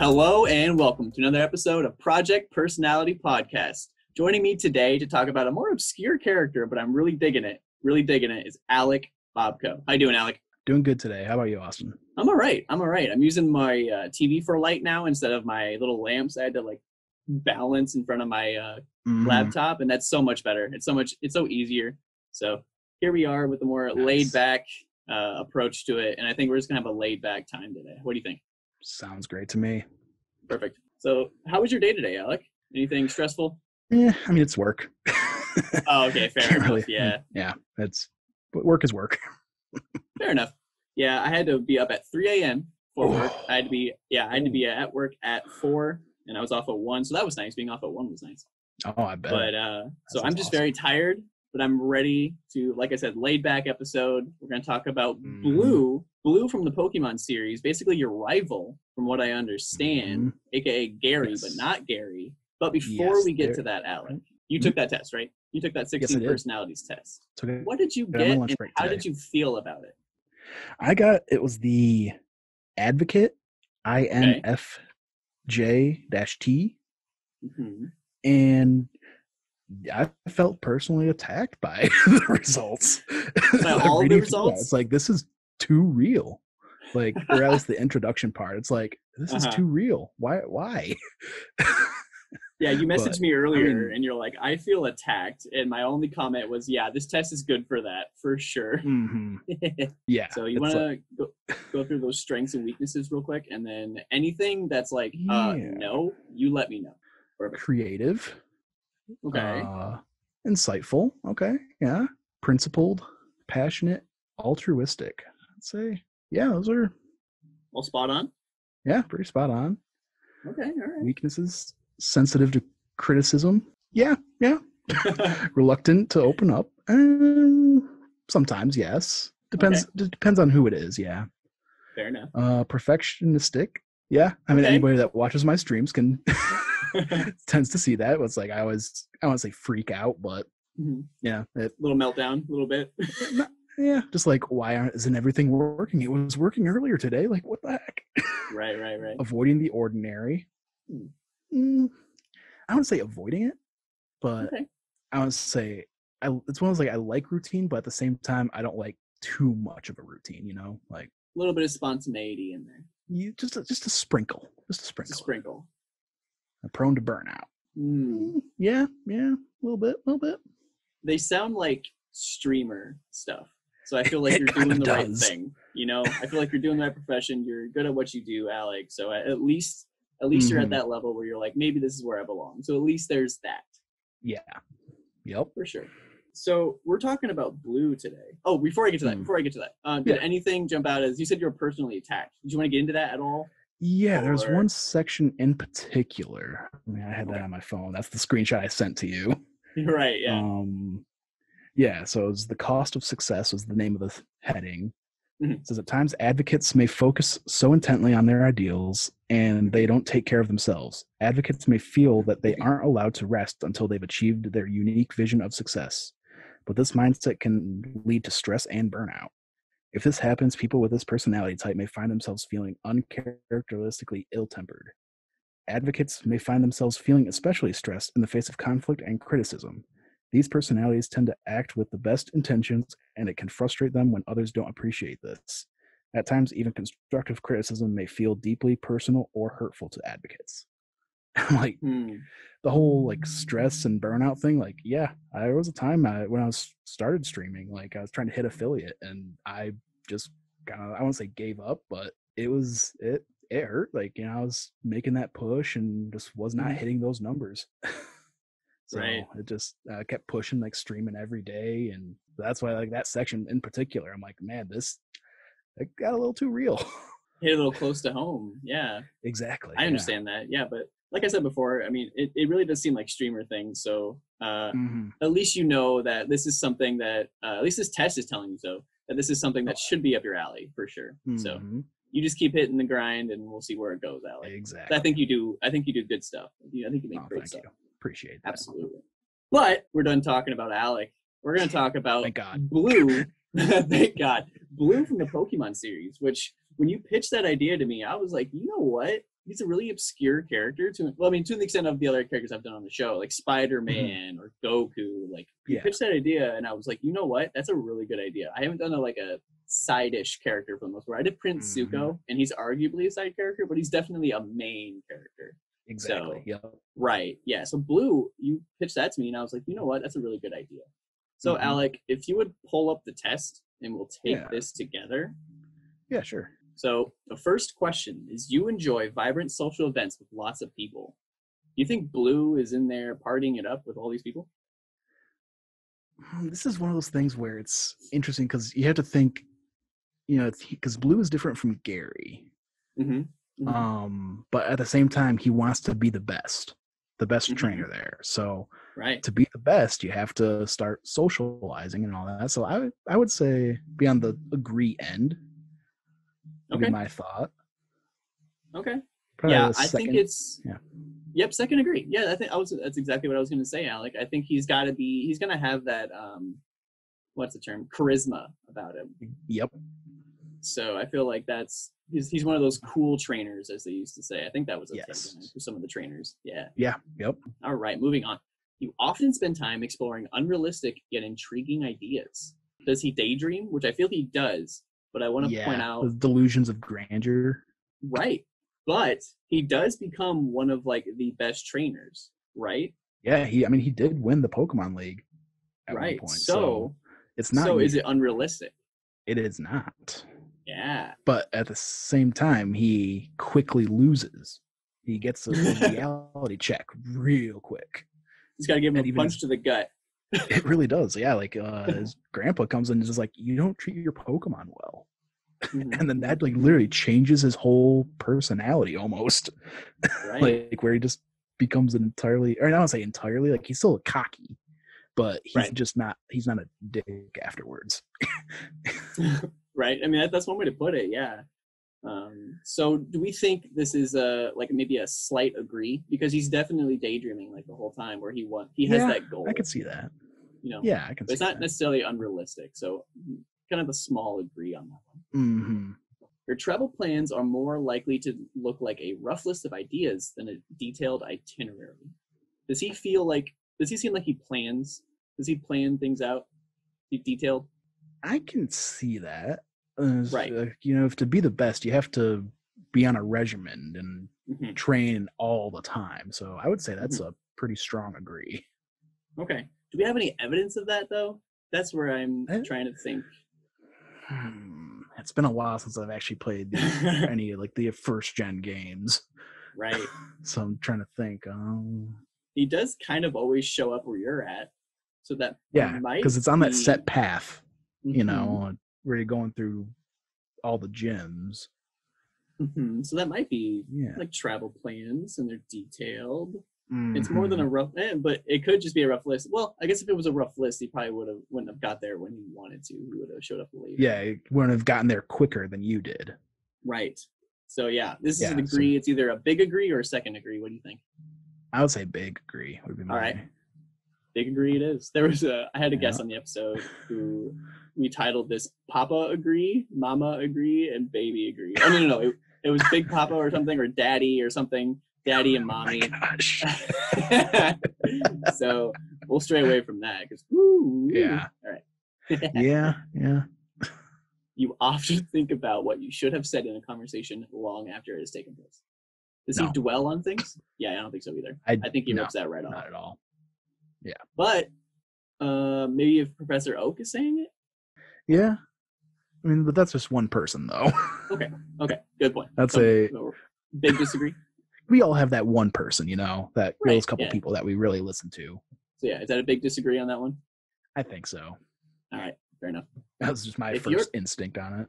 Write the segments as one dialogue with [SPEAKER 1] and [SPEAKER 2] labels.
[SPEAKER 1] Hello and welcome to another episode of Project Personality Podcast. Joining me today to talk about a more obscure character, but I'm really digging it, is Alec Bobko. How you doing, Alec?
[SPEAKER 2] Doing good today. How about you, Austin?
[SPEAKER 1] I'm all right. I'm using my TV for light now instead of my little lamps. I had to balance in front of my laptop, and that's so much better. It's so easier. So here we are with a more laid back approach to it, and I think we're just gonna have a laid back time today. What do you think?
[SPEAKER 2] Sounds great to me.
[SPEAKER 1] Perfect. So how was your day today, Alec? Anything stressful?
[SPEAKER 2] It's work.
[SPEAKER 1] Oh, okay, fair enough.
[SPEAKER 2] Really,
[SPEAKER 1] yeah,
[SPEAKER 2] but work is work.
[SPEAKER 1] Fair enough. Yeah, I had to be up at 3 a.m. for work. I had to be at work at 4, and I was off at 1, so that was nice. Being off at 1 was nice.
[SPEAKER 2] Oh, I bet.
[SPEAKER 1] But so I'm just very tired, but I'm ready to, like I said, laid back episode. We're going to talk about Blue from the Pokemon series, basically your rival, from what I understand, aka Gary, but not Gary. But before we get to that, Alec, you took that test, right? You took that 16 personalities test. What did you get, and how did you feel about it?
[SPEAKER 2] It was the Advocate, INFJ-T, and I felt personally attacked by the results.
[SPEAKER 1] By all the results?
[SPEAKER 2] It's like, this is too real. Or at least the introduction part. It's like, this is too real. Why?
[SPEAKER 1] Yeah, you messaged me earlier, and you're like, I feel attacked. And my only comment was, yeah, this test is good for that, for sure.
[SPEAKER 2] Yeah.
[SPEAKER 1] So you want to go through those strengths and weaknesses real quick? And then anything that's no, you let me know. Perfect.
[SPEAKER 2] Creative.
[SPEAKER 1] Okay.
[SPEAKER 2] Insightful. Okay. Yeah. Principled, passionate, altruistic. I'd say, yeah, those are
[SPEAKER 1] all spot on.
[SPEAKER 2] Yeah, pretty spot on.
[SPEAKER 1] Okay. All right.
[SPEAKER 2] Weaknesses: sensitive to criticism. Yeah. Reluctant to open up. Sometimes, yes. Depends on who it is. Yeah.
[SPEAKER 1] Fair enough.
[SPEAKER 2] Perfectionistic. Yeah. Anybody that watches my streams can tends to see that. It's like I want to say freak out, but yeah,
[SPEAKER 1] little meltdown, a little bit.
[SPEAKER 2] Yeah, just like, why isn't everything working? It was working earlier today. Like, what the heck?
[SPEAKER 1] Right.
[SPEAKER 2] Avoiding the ordinary. I wouldn't say avoiding it, but I would say it's one of those, I like routine, but at the same time, I don't like too much of a routine. Like
[SPEAKER 1] a little bit of spontaneity in there.
[SPEAKER 2] Just a sprinkle. I'm prone to burnout. Yeah, a little bit.
[SPEAKER 1] They sound like streamer stuff. So I feel like you're doing the right thing. I feel like you're doing the right profession. You're good at what you do, Alec. So at least you're at that level where you're like, maybe this is where I belong. So at least there's that.
[SPEAKER 2] Yeah. Yep.
[SPEAKER 1] For sure. So we're talking about Blue today. Oh, before I get to that, did anything jump out as you said you were personally attacked? Did you want to get into that at all?
[SPEAKER 2] Yeah, there's one section in particular. I had that on my phone. That's the screenshot I sent to you.
[SPEAKER 1] Right, yeah.
[SPEAKER 2] Yeah, so it was the cost of success was the name of the heading. It says, at times advocates may focus so intently on their ideals and they don't take care of themselves. Advocates may feel that they aren't allowed to rest until they've achieved their unique vision of success. But this mindset can lead to stress and burnout. If this happens, people with this personality type may find themselves feeling uncharacteristically ill-tempered. Advocates may find themselves feeling especially stressed in the face of conflict and criticism. These personalities tend to act with the best intentions, and it can frustrate them when others don't appreciate this. At times, even constructive criticism may feel deeply personal or hurtful to advocates. The whole stress and burnout thing, there was a time when I started streaming, I was trying to hit affiliate, and I just I won't say gave up, but it hurt. I was making that push and just was not hitting those numbers. So it just kept pushing, streaming every day. And that's why, that section in particular, I'm like, man, it got a little too real.
[SPEAKER 1] Hit a little close to home. Yeah.
[SPEAKER 2] Exactly.
[SPEAKER 1] I understand that. Yeah. But like I said before, it really does seem like streamer things. So at least you know that this is something that, at least this test is telling you so, that this is something that should be up your alley for sure. So you just keep hitting the grind and we'll see where it goes, Alec.
[SPEAKER 2] Exactly.
[SPEAKER 1] I think you do good stuff. I think you make great stuff.
[SPEAKER 2] Appreciate that.
[SPEAKER 1] Absolutely. But we're done talking about Alec. We're going to talk about
[SPEAKER 2] Thank God.
[SPEAKER 1] Blue. Thank God. Blue from the Pokemon series, which when you pitched that idea to me, I was like, you know what? he's a really obscure character to the extent of the other characters I've done on the show, like Spider-Man or Goku. Like, you pitched that idea, and I was like, you know what? That's a really good idea. I haven't done a side-ish character for the most part. I did Prince Zuko, and he's arguably a side character, but he's definitely a main character.
[SPEAKER 2] Exactly.
[SPEAKER 1] Right. Yeah. So Blue, you pitched that to me, and I was like, you know what? That's a really good idea. So Alec, if you would pull up the test, and we'll take this together.
[SPEAKER 2] Yeah, sure.
[SPEAKER 1] So the first question is, you enjoy vibrant social events with lots of people. Do you think Blue is in there partying it up with all these people?
[SPEAKER 2] This is one of those things where it's interesting because you have to think, because Blue is different from Gary. But at the same time, he wants to be the best trainer there. So to be the best, you have to start socializing and all that. So I would say be on the agree end. Would be my thought.
[SPEAKER 1] Okay.
[SPEAKER 2] Probably
[SPEAKER 1] I think it's second agree. Yeah, that's exactly what I was going to say, Alec. I think he's going to have that what's the term? Charisma about him.
[SPEAKER 2] Yep.
[SPEAKER 1] So I feel like he's one of those cool trainers, as they used to say. I think that was a thing for some of the trainers. Yeah.
[SPEAKER 2] Yeah. Yep.
[SPEAKER 1] All right, moving on. You often spend time exploring unrealistic yet intriguing ideas. Does he daydream? Which I feel he does. But I want to point out
[SPEAKER 2] the delusions of grandeur.
[SPEAKER 1] Right. But he does become one of the best trainers, right?
[SPEAKER 2] Yeah, he did win the Pokemon League at one point. So it's not.
[SPEAKER 1] So is it unrealistic?
[SPEAKER 2] It is not.
[SPEAKER 1] Yeah.
[SPEAKER 2] But at the same time, he quickly loses. He gets a reality check real quick.
[SPEAKER 1] He's got to give him a punch to the gut.
[SPEAKER 2] It really does. Yeah, his grandpa comes in and is just like, you don't treat your Pokemon well. And then that literally changes his whole personality almost.
[SPEAKER 1] Right.
[SPEAKER 2] Where he just becomes I don't want to say entirely, he's still cocky, but he's just not, he's not a dick afterwards.
[SPEAKER 1] Right. I mean, that's one way to put it. Yeah. So do we think this is maybe a slight agree, because he's definitely daydreaming the whole time, where he has that goal.
[SPEAKER 2] I could see that.
[SPEAKER 1] Yeah, I can. But it's not necessarily unrealistic. So kind of a small agree on that one. Your travel plans are more likely to look like a rough list of ideas than a detailed itinerary. Does he seem like he plans? Does he plan things out? Detailed?
[SPEAKER 2] I can see that.
[SPEAKER 1] Right.
[SPEAKER 2] If to be the best, you have to be on a regimen and train all the time. So I would say that's a pretty strong agree.
[SPEAKER 1] Okay. Do we have any evidence of that, though? That's where I'm trying to think.
[SPEAKER 2] It's been a while since I've actually played any the first gen games.
[SPEAKER 1] Right.
[SPEAKER 2] So I'm trying to think.
[SPEAKER 1] He does kind of always show up where you're at, so that
[SPEAKER 2] because it's on that set path, where you're going through all the gyms.
[SPEAKER 1] So that might be travel plans, and they're detailed. It's more than a rough, but it could just be a rough list. Well, I guess if it was a rough list, he probably wouldn't have got there when he wanted to. He would have showed up later.
[SPEAKER 2] Yeah, he wouldn't have gotten there quicker than you did.
[SPEAKER 1] Right. So this is an agree. It's either a big agree or a second agree. What do you think?
[SPEAKER 2] I would say big agree would be my.
[SPEAKER 1] All right. Big agree it is. There was I had a guest on the episode who we titled this Papa Agree, Mama Agree, and Baby Agree. Oh, no. It was Big Papa or something, or Daddy or something. Daddy and Mommy.
[SPEAKER 2] Oh my gosh.
[SPEAKER 1] So we'll stray away from that.
[SPEAKER 2] Yeah.
[SPEAKER 1] All right.
[SPEAKER 2] Yeah.
[SPEAKER 1] You often think about what you should have said in a conversation long after it has taken place. Does he dwell on things? Yeah, I don't think so either. I think he rips that right off.
[SPEAKER 2] Not at all. Yeah.
[SPEAKER 1] But maybe if Professor Oak is saying it?
[SPEAKER 2] Yeah. I mean, but that's just one person, though.
[SPEAKER 1] Okay. Good point.
[SPEAKER 2] That's a
[SPEAKER 1] big disagree.
[SPEAKER 2] We all have that one person, those couple people that we really listen to.
[SPEAKER 1] So is that a big disagree on that one?
[SPEAKER 2] I think so.
[SPEAKER 1] All right, fair enough.
[SPEAKER 2] That was just my first instinct on it.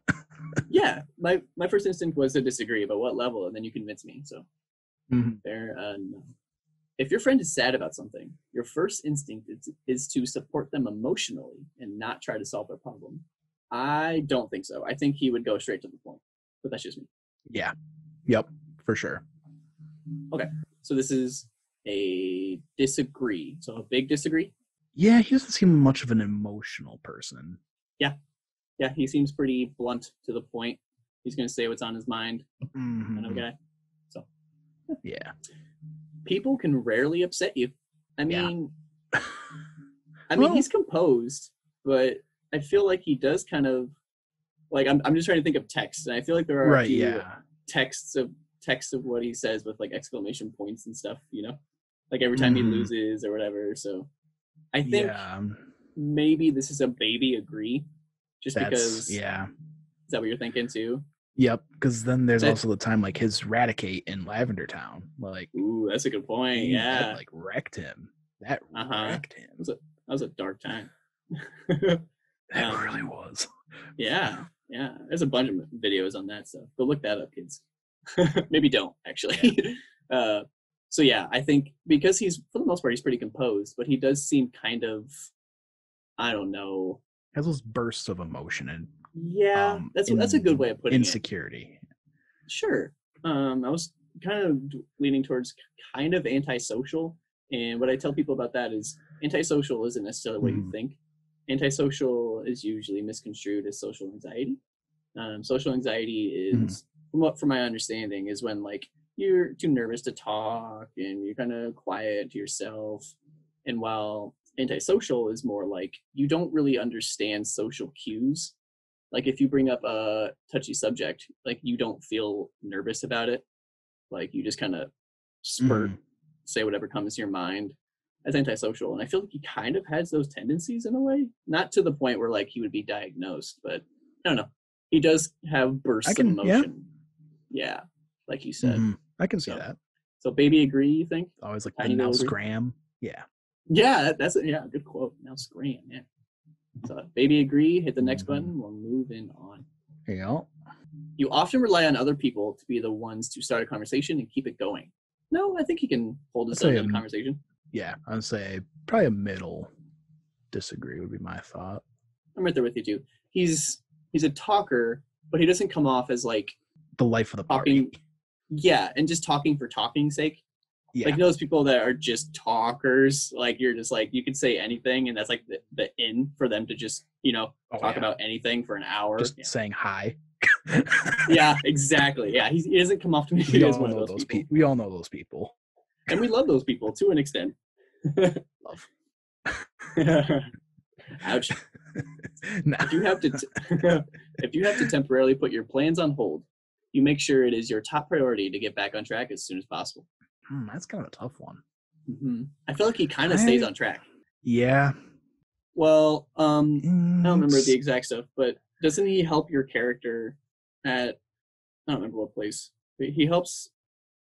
[SPEAKER 1] Yeah, my first instinct was to disagree, but what level? And then you convinced me. So fair enough. If your friend is sad about something, your first instinct is to support them emotionally and not try to solve their problem. I don't think so. I think he would go straight to the point, but that's just me.
[SPEAKER 2] Yeah. Yep, for sure.
[SPEAKER 1] Okay, so this is a disagree. So a big disagree?
[SPEAKER 2] Yeah, he doesn't seem much of an emotional person.
[SPEAKER 1] Yeah, he seems pretty blunt to the point. He's going to say what's on his mind. Kind of guy. So
[SPEAKER 2] Yeah.
[SPEAKER 1] People can rarely upset you. I mean,
[SPEAKER 2] Well,
[SPEAKER 1] he's composed, but I feel like he does kind of like I'm just trying to think of text, and I feel like there are a few texts of what he says with like exclamation points and stuff, you know, like every time he loses or whatever. So I think maybe this is a baby agree, just because.
[SPEAKER 2] Yeah.
[SPEAKER 1] Is that what you're thinking too?
[SPEAKER 2] Yep, because then there's also the time like his Radicate in Lavender Town. Like,
[SPEAKER 1] ooh, that's a good point.
[SPEAKER 2] That like wrecked him. That wrecked him.
[SPEAKER 1] That was a dark time.
[SPEAKER 2] That really was.
[SPEAKER 1] Yeah. There's a bunch of videos on that stuff. Go look that up, kids. Maybe don't actually. Yeah. So yeah, I think because he's for the most part he's pretty composed, but he does seem kind of, I don't know,
[SPEAKER 2] has those bursts of emotion and
[SPEAKER 1] that's a good way of putting
[SPEAKER 2] insecurity.
[SPEAKER 1] Sure. I was kind of leaning towards kind of antisocial, and what I tell people about that is antisocial isn't necessarily what you think. Antisocial is usually misconstrued as social anxiety. Social anxiety is, from my understanding, is when like you're too nervous to talk and you're kind of quiet to yourself. And while antisocial is more like you don't really understand social cues. Like if you bring up a touchy subject, like you don't feel nervous about it. Like you just kind of say whatever comes to your mind. As antisocial, and I feel like he kind of has those tendencies in a way, not to the point where like he would be diagnosed, but I don't know, he does have bursts of emotion. Yeah, like you said.
[SPEAKER 2] I can see that.
[SPEAKER 1] So baby agree, you think?
[SPEAKER 2] Always like the now scram.
[SPEAKER 1] That's a good quote. Now scram. So baby agree, hit the next button, we're moving on.
[SPEAKER 2] Yeah.
[SPEAKER 1] You often rely on other people to be the ones to start a conversation and keep it going. No, I think he can hold his own in a conversation.
[SPEAKER 2] Yeah, I'd say probably a middle disagree would be my thought.
[SPEAKER 1] I'm right there with you too. He's a talker, but he doesn't come off as like
[SPEAKER 2] the life of the party.
[SPEAKER 1] Yeah, and just talking for talking's sake. Yeah. Like those people that are just talkers, like you're just like you can say anything, and that's like the in for them to just talk about anything for an hour.
[SPEAKER 2] Just saying hi.
[SPEAKER 1] Yeah, exactly. Yeah, he doesn't come off to me as one of those people.
[SPEAKER 2] We all know those people.
[SPEAKER 1] And we love those people to an extent.
[SPEAKER 2] Love.
[SPEAKER 1] Ouch. If you have to temporarily put your plans on hold, you make sure it is your top priority to get back on track as soon as possible.
[SPEAKER 2] That's kind of a tough one.
[SPEAKER 1] I feel like he kind of stays on track.
[SPEAKER 2] Yeah.
[SPEAKER 1] Well, I don't remember the exact stuff, but doesn't he help your character at, I don't remember what place, but he helps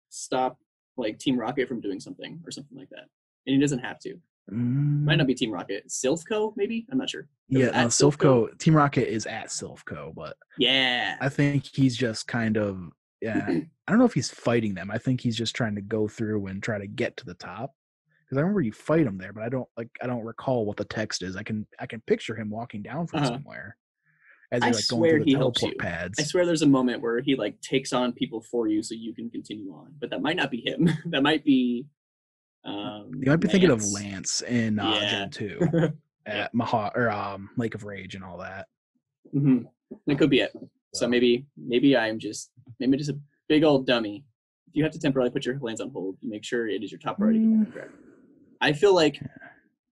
[SPEAKER 1] stop like Team Rocket from doing something or something like that, and he doesn't have to. Might not be Team Rocket. Silphco, maybe? I'm not sure.
[SPEAKER 2] Silphco. Team Rocket is at Silphco, but I think he's just kind of I don't know if he's fighting them. I think he's just trying to go through and try to get to the top. Because I remember you fight him there, but I don't recall what the text is. I can picture him walking down from somewhere. As
[SPEAKER 1] I swear he helps you. I swear there's a moment where he like takes on people for you so you can continue on, but that might not be him. That might be.
[SPEAKER 2] You might be thinking of Lance in Gen 2 at Lake of Rage and all that.
[SPEAKER 1] That could be it. So maybe I'm just a big old dummy. If you have to temporarily put your plans on hold, you make sure it is your top priority. I feel like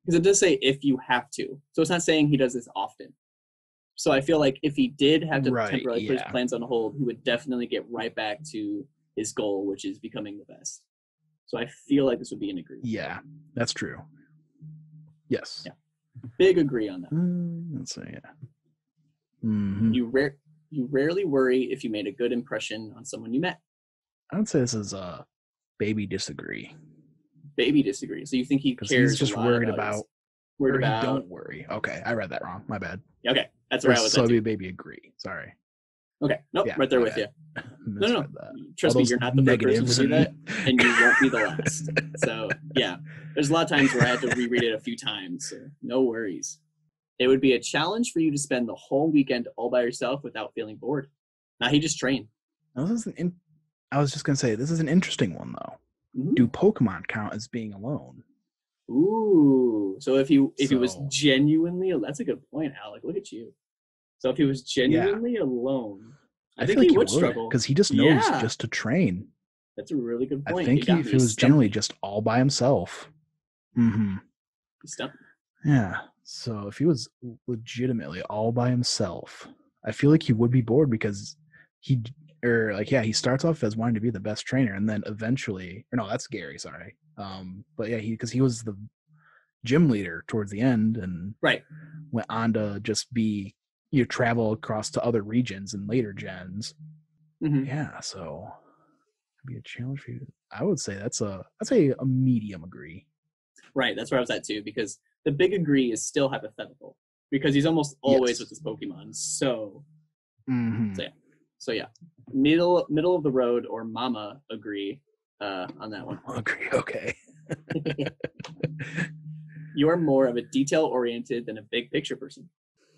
[SPEAKER 1] because it does say if you have to, so it's not saying he does this often. So I feel like if he did have to temporarily put his plans on hold, he would definitely get right back to his goal, which is becoming the best. So I feel like this would be an agreement.
[SPEAKER 2] Yeah, that's true. Yes.
[SPEAKER 1] Yeah. Big agree on that.
[SPEAKER 2] Let's say
[SPEAKER 1] You rarely worry if you made a good impression on someone you met.
[SPEAKER 2] I would say this is a baby disagree.
[SPEAKER 1] Baby disagree. So you think he cares?
[SPEAKER 2] He's just worried about.
[SPEAKER 1] Don't
[SPEAKER 2] worry. Okay, I read that wrong. My bad.
[SPEAKER 1] Okay, that's where I was.
[SPEAKER 2] So it'd be a baby agree. Sorry.
[SPEAKER 1] Okay. Nope. Right there with you. No. Trust me, you're not the first person to do that, and you won't be the last. So yeah, there's a lot of times where I had to reread it a few times. So no worries. It would be a challenge for you to spend the whole weekend all by yourself without feeling bored. Now he just trained.
[SPEAKER 2] I was just gonna say this is an interesting one though. Do Pokemon count as being alone?
[SPEAKER 1] Ooh. So if he was genuinely, that's a good point, Alec. Look at you. So if he was genuinely alone, I think he would struggle
[SPEAKER 2] because he just knows just to train.
[SPEAKER 1] That's a really good
[SPEAKER 2] I
[SPEAKER 1] point.
[SPEAKER 2] think if it was generally just all by himself. Mm-hmm. Yeah. So if he was legitimately all by himself, I feel like he would be bored because he starts off as wanting to be the best trainer, and then eventually, or no, that's Gary, sorry. But yeah, because he was the gym leader towards the end, and went on to just be travel across to other regions in later gens.
[SPEAKER 1] Mm-hmm.
[SPEAKER 2] Yeah, so it'd be a challenge for you. I would say that's a medium agree.
[SPEAKER 1] Right, that's where I was at too, because the big agree is still hypothetical because he's almost always with his Pokemon. So, so yeah, middle of the road or Mama agree on that one.
[SPEAKER 2] Agree, okay.
[SPEAKER 1] You are more of a detail oriented than a big picture person.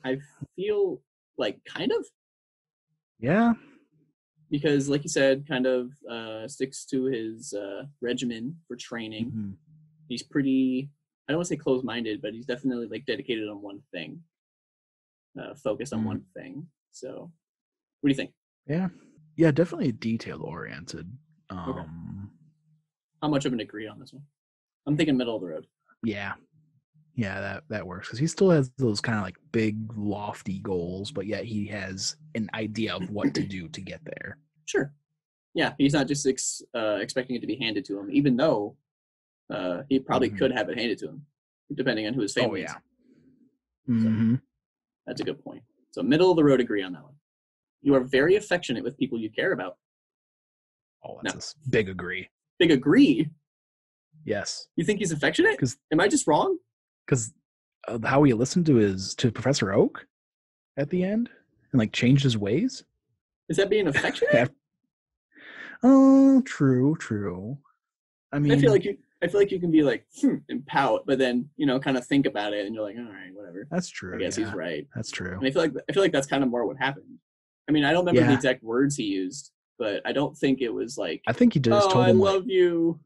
[SPEAKER 1] I feel like kind of.
[SPEAKER 2] Yeah.
[SPEAKER 1] Because, like you said, kind of sticks to his regimen for training. Mm-hmm. He's pretty, I don't want to say closed-minded, but he's definitely like dedicated on one thing, focused on one thing. So, what do you think?
[SPEAKER 2] Yeah, definitely detail-oriented.
[SPEAKER 1] Okay. How much of an agree on this one? I'm thinking middle of the road.
[SPEAKER 2] Yeah, that works because he still has those kind of like big, lofty goals, but yet he has an idea of what to do to get there.
[SPEAKER 1] Sure. Yeah, he's not just expecting it to be handed to him, even though he probably could have it handed to him, depending on who his family is.
[SPEAKER 2] Mm-hmm.
[SPEAKER 1] So, that's a good point. So middle of the road agree on that one. You are very affectionate with people you care about.
[SPEAKER 2] Oh, that's a big agree.
[SPEAKER 1] Big agree?
[SPEAKER 2] Yes.
[SPEAKER 1] You think he's affectionate? Am I just wrong?
[SPEAKER 2] Because how he listened to Professor Oak at the end and like changed his ways.
[SPEAKER 1] Is that being affectionate?
[SPEAKER 2] Oh, true. I mean,
[SPEAKER 1] I feel like you can be like and pout, but then kind of think about it, and you're like, all right, whatever.
[SPEAKER 2] That's true.
[SPEAKER 1] I guess he's right.
[SPEAKER 2] That's true.
[SPEAKER 1] And I feel like that's kind of more what happened. I mean, I don't remember the exact words he used, but I don't think it was like.
[SPEAKER 2] I think he just told him,
[SPEAKER 1] I love you.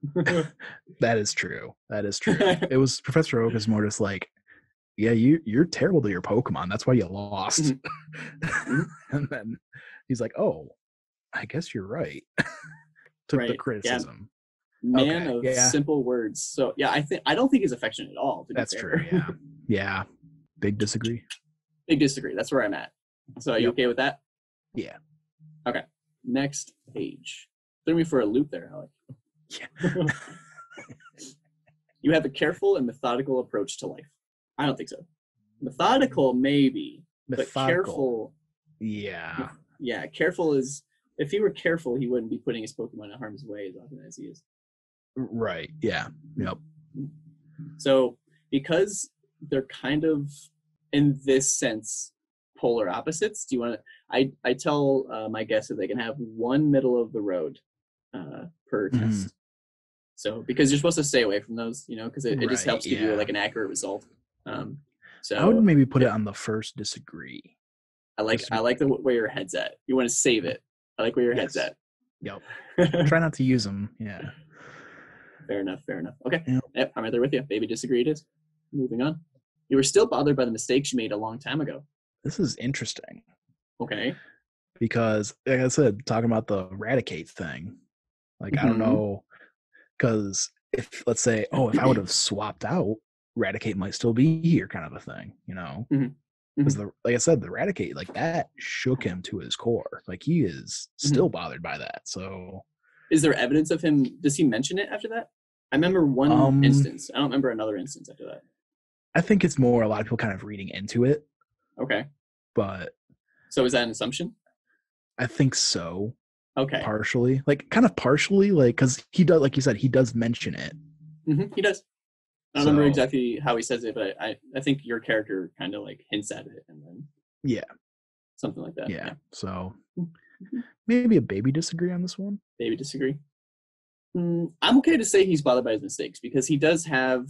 [SPEAKER 2] That is true. It was Professor Oak is more just like, yeah, you're terrible to your Pokemon. That's why you lost. And then he's like, oh, I guess you're right. Took the criticism.
[SPEAKER 1] Yeah. Man of simple words. So yeah, I don't think he's affectionate at all.
[SPEAKER 2] That's true. Yeah. Big disagree.
[SPEAKER 1] That's where I'm at. So are you okay with that?
[SPEAKER 2] Yeah.
[SPEAKER 1] Okay. Next page. Threw me for a loop there, Alec.
[SPEAKER 2] Yeah.
[SPEAKER 1] You have a careful and methodical approach to life. I don't think so. Methodical, maybe. But careful.
[SPEAKER 2] Yeah.
[SPEAKER 1] Yeah, careful is... If he were careful, he wouldn't be putting his Pokemon in harm's way as often as he is.
[SPEAKER 2] Right. Yeah. Yep.
[SPEAKER 1] So, because they're kind of, in this sense, polar opposites, do you want to... I tell my guests that they can have one middle of the road per test. So, because you're supposed to stay away from those, because it just helps give you like an accurate result. So
[SPEAKER 2] I would maybe put it on the first disagree.
[SPEAKER 1] I like where your head's at. You want to save it. I like where your head's at.
[SPEAKER 2] Yep. Try not to use them. Yeah.
[SPEAKER 1] Fair enough. Okay. Yep, I'm right there with you. Baby disagree it is. Moving on. You were still bothered by the mistakes you made a long time ago.
[SPEAKER 2] This is interesting.
[SPEAKER 1] Okay.
[SPEAKER 2] Because, like I said, talking about the eradicate thing, like, I don't know, because if, let's say, if I would have swapped out, eradicate might still be here kind of a thing, Because, like I said, the eradicate, like, that shook him to his core. Like, he is still bothered by that, so...
[SPEAKER 1] Is there evidence of him? Does he mention it after that? I remember one instance. I don't remember another instance after that.
[SPEAKER 2] I think it's more a lot of people kind of reading into it.
[SPEAKER 1] Okay.
[SPEAKER 2] But...
[SPEAKER 1] So is that an assumption?
[SPEAKER 2] I think so.
[SPEAKER 1] Okay.
[SPEAKER 2] Partially. Like, kind of partially, like, because he does, like you said, he does mention it.
[SPEAKER 1] He does. I don't remember exactly how he says it, but I think your character kind of, like, hints at it and then...
[SPEAKER 2] Yeah.
[SPEAKER 1] Something like that.
[SPEAKER 2] Yeah. So... Maybe a baby disagree on this one.
[SPEAKER 1] Baby disagree. I'm okay to say he's bothered by his mistakes because he does have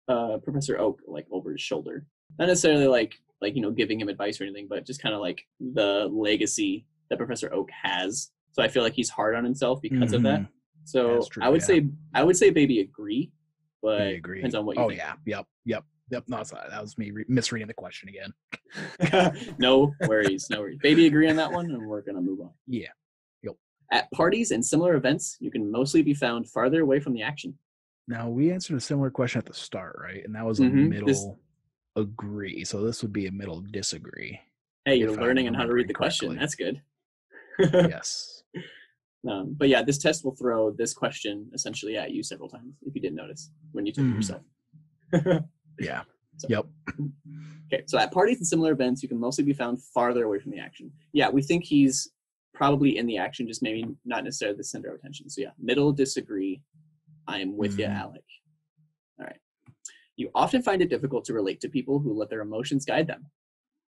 [SPEAKER 1] Professor Oak like over his shoulder. Not necessarily like giving him advice or anything, but just kind of like the legacy that Professor Oak has. So I feel like he's hard on himself because of that. So true, I would say baby agree, but depends on what you think.
[SPEAKER 2] Yep. No, that was me misreading the question again.
[SPEAKER 1] No worries. Baby agree on that one, and we're gonna move on.
[SPEAKER 2] Yeah. Yep.
[SPEAKER 1] At parties and similar events, you can mostly be found farther away from the action.
[SPEAKER 2] Now, we answered a similar question at the start, right? And that was a middle agree. So this would be a middle disagree.
[SPEAKER 1] Hey, you're learning on how to read the question. That's good.
[SPEAKER 2] Yes.
[SPEAKER 1] But yeah, this test will throw this question essentially at you several times if you didn't notice when you took it yourself.
[SPEAKER 2] Yeah.
[SPEAKER 1] So,
[SPEAKER 2] yep.
[SPEAKER 1] Okay, so at parties and similar events, you can mostly be found farther away from the action. Yeah, we think he's probably in the action, just maybe not necessarily the center of attention. So yeah, middle disagree. I am with you, Alec. All right. You often find it difficult to relate to people who let their emotions guide them.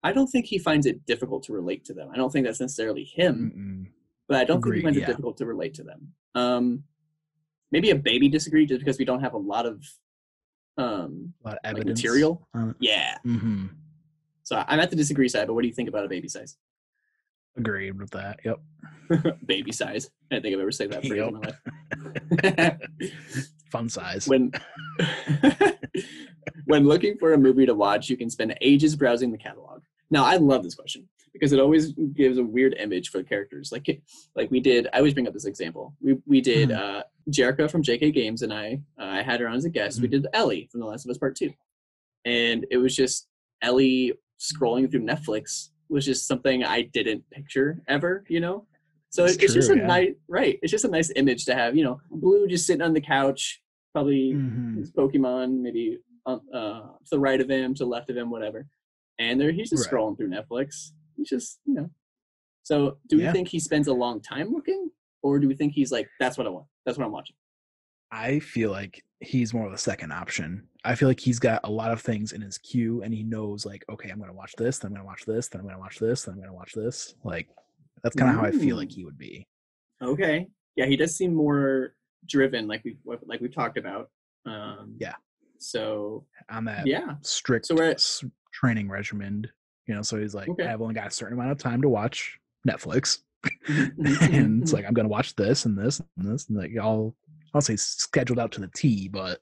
[SPEAKER 1] I don't think he finds it difficult to relate to them. I don't think that's necessarily him, but I don't think he finds it difficult to relate to them. Maybe a baby disagree just because we don't have a lot of
[SPEAKER 2] evidence.
[SPEAKER 1] Like material. Yeah. So I'm at the disagree side, but what do you think about a baby size?
[SPEAKER 2] Agreed with that. Yep.
[SPEAKER 1] Baby size. I don't think I've ever said that phrase in my life.
[SPEAKER 2] Fun size.
[SPEAKER 1] When looking for a movie to watch, you can spend ages browsing the catalog. Now, I love this question because it always gives a weird image for the characters. Like we did, I always bring up this example. We did Jerica from JK Games, and I had her on as a guest. We did Ellie from The Last of Us Part 2. And it was just Ellie scrolling through Netflix was just something I didn't picture ever, you know? So it's just a nice, right. It's just a nice image to have, you know, Blue just sitting on the couch, probably his Pokemon, maybe to the right of him, to the left of him, whatever. And he's just scrolling through Netflix. He's just, you know. So do we think he spends a long time looking, or do we think he's like, that's what I want. That's what I'm watching?
[SPEAKER 2] I feel like he's more of the second option. I feel like he's got a lot of things in his queue, and he knows, like, okay, I'm going to watch this, then I'm going to watch this, then I'm going to watch this, then I'm going to watch this. Like, that's kind of how I feel like he would be.
[SPEAKER 1] Okay. Yeah, he does seem more driven, like we've talked about. So
[SPEAKER 2] on that strict training regimen, you know, so he's like, I've only got a certain amount of time to watch Netflix. And it's like, I'm going to watch this and this and this. And like, I'll say scheduled out to the T, but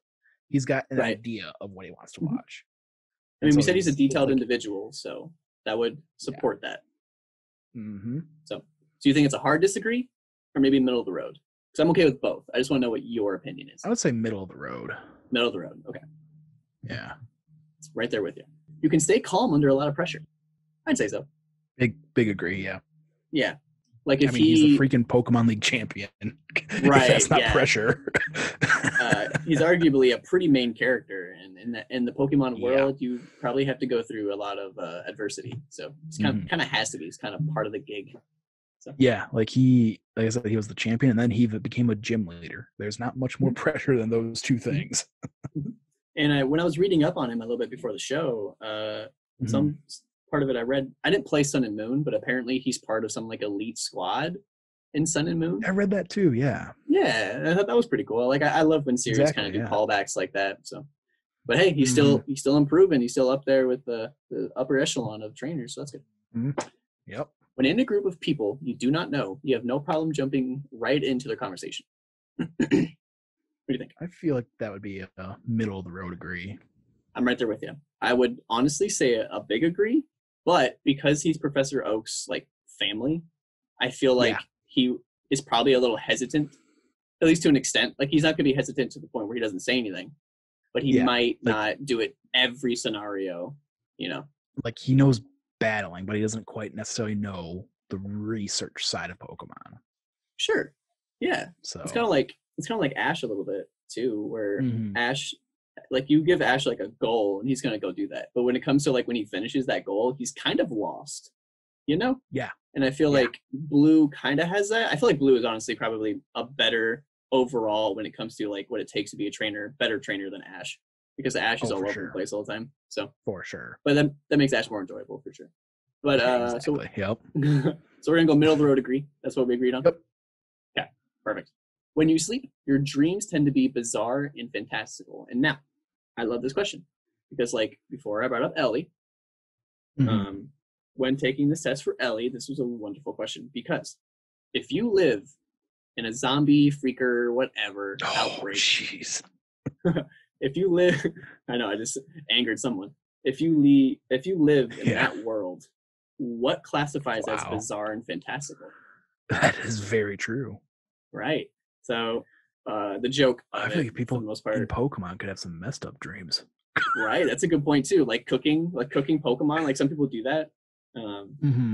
[SPEAKER 2] he's got an idea of what he wants to watch.
[SPEAKER 1] I mean, we said he's a detailed individual, so that would support that. So do you think it's a hard disagree, or maybe middle of the road? Because I'm okay with both. I just want to know what your opinion is.
[SPEAKER 2] I would say middle of the road.
[SPEAKER 1] Middle of the road. Okay.
[SPEAKER 2] Yeah.
[SPEAKER 1] It's right there with you. You can stay calm under a lot of pressure. I'd say so.
[SPEAKER 2] Big agree. Yeah.
[SPEAKER 1] Yeah. Like if
[SPEAKER 2] he's the freaking Pokemon League champion.
[SPEAKER 1] Right.
[SPEAKER 2] That's not pressure.
[SPEAKER 1] He's arguably a pretty main character, and in the Pokemon world, you probably have to go through a lot of adversity. So it's kind of has to be. It's kind of part of the gig. So.
[SPEAKER 2] Yeah, like I said, he was the champion, and then he became a gym leader. There's not much more pressure than those two things.
[SPEAKER 1] And when I was reading up on him a little bit before the show, some part of it I read. I didn't play Sun and Moon, but apparently he's part of some like elite squad in Sun and Moon.
[SPEAKER 2] I read that too. Yeah.
[SPEAKER 1] Yeah, I thought that was pretty cool. Like I love when series kind of do callbacks like that. So, but hey, he's still improving. He's still up there with the upper echelon of trainers. So that's good.
[SPEAKER 2] Yep.
[SPEAKER 1] When in a group of people you do not know, you have no problem jumping right into their conversation. What do you think?
[SPEAKER 2] I feel like that would be a middle of the road agree.
[SPEAKER 1] I'm right there with you. I would honestly say a big agree, but because he's Professor Oak's like family, I feel like he is probably a little hesitant, at least to an extent. Like he's not going to be hesitant to the point where he doesn't say anything, but he might not do it every scenario, you know.
[SPEAKER 2] Like he knows battling, but he doesn't quite necessarily know the research side of Pokemon.
[SPEAKER 1] Sure. Yeah.
[SPEAKER 2] So
[SPEAKER 1] it's kind of like Ash a little bit too, where Ash, like you give Ash like a goal and he's going to go do that. But when it comes to like when he finishes that goal, he's kind of lost, you know?
[SPEAKER 2] Yeah.
[SPEAKER 1] And I feel like Blue kind of has that. I feel like Blue is honestly probably a better overall when it comes to like what it takes to be a trainer, better trainer than Ash, because Ash is all over the place all the time. So
[SPEAKER 2] for sure.
[SPEAKER 1] But that makes Ash more enjoyable for sure. But
[SPEAKER 2] exactly.
[SPEAKER 1] So we're gonna go middle of the road agree. That's what we agreed on?
[SPEAKER 2] Yep.
[SPEAKER 1] Okay, perfect. When you sleep, your dreams tend to be bizarre and fantastical. And now, I love this question because like before I brought up Ellie, when taking this test for Ellie, this was a wonderful question because if you live in a zombie freaker whatever outbreak,
[SPEAKER 2] jeez.
[SPEAKER 1] If you live, I know I just angered someone. If you live in that world, what classifies as bizarre and fantastical?
[SPEAKER 2] That is very true.
[SPEAKER 1] Right. So the joke
[SPEAKER 2] I
[SPEAKER 1] of
[SPEAKER 2] feel
[SPEAKER 1] it,
[SPEAKER 2] like people
[SPEAKER 1] for the most
[SPEAKER 2] in
[SPEAKER 1] part,
[SPEAKER 2] Pokemon could have some messed up dreams.
[SPEAKER 1] right? That's a good point too. Like cooking Pokemon. Like some people do that.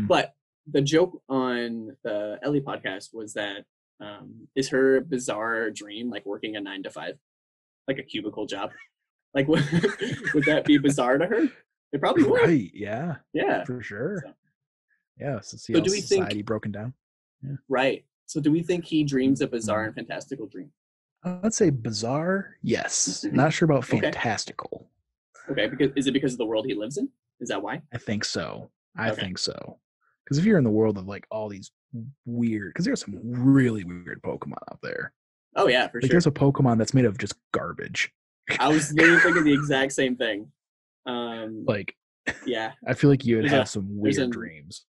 [SPEAKER 1] But the joke on the Ellie podcast was that is her bizarre dream like working a 9 to 5, like a cubicle job. Like, would that be bizarre to her? It probably would.
[SPEAKER 2] Right? Yeah.
[SPEAKER 1] Yeah,
[SPEAKER 2] For sure.
[SPEAKER 1] So,
[SPEAKER 2] Yeah. So see
[SPEAKER 1] so
[SPEAKER 2] how
[SPEAKER 1] do we
[SPEAKER 2] society
[SPEAKER 1] think?
[SPEAKER 2] broken down. Yeah.
[SPEAKER 1] Right. So do we think he dreams a bizarre
[SPEAKER 2] Mhm.
[SPEAKER 1] and fantastical dream?
[SPEAKER 2] I'd say bizarre. Yes. Not sure about
[SPEAKER 1] Okay.
[SPEAKER 2] fantastical.
[SPEAKER 1] Okay. Because is it because of the world he lives in? Is that why?
[SPEAKER 2] I think so.
[SPEAKER 1] Okay.
[SPEAKER 2] Because if you're in the world of like all these weird, because there's some really weird Pokemon out there.
[SPEAKER 1] Oh yeah, for
[SPEAKER 2] Like
[SPEAKER 1] sure.
[SPEAKER 2] there's a Pokemon that's made of just garbage.
[SPEAKER 1] I was literally thinking the exact same thing.
[SPEAKER 2] Like,
[SPEAKER 1] yeah,
[SPEAKER 2] I feel like you would
[SPEAKER 1] There's
[SPEAKER 2] have
[SPEAKER 1] a-
[SPEAKER 2] some
[SPEAKER 1] there's
[SPEAKER 2] weird
[SPEAKER 1] an-
[SPEAKER 2] dreams.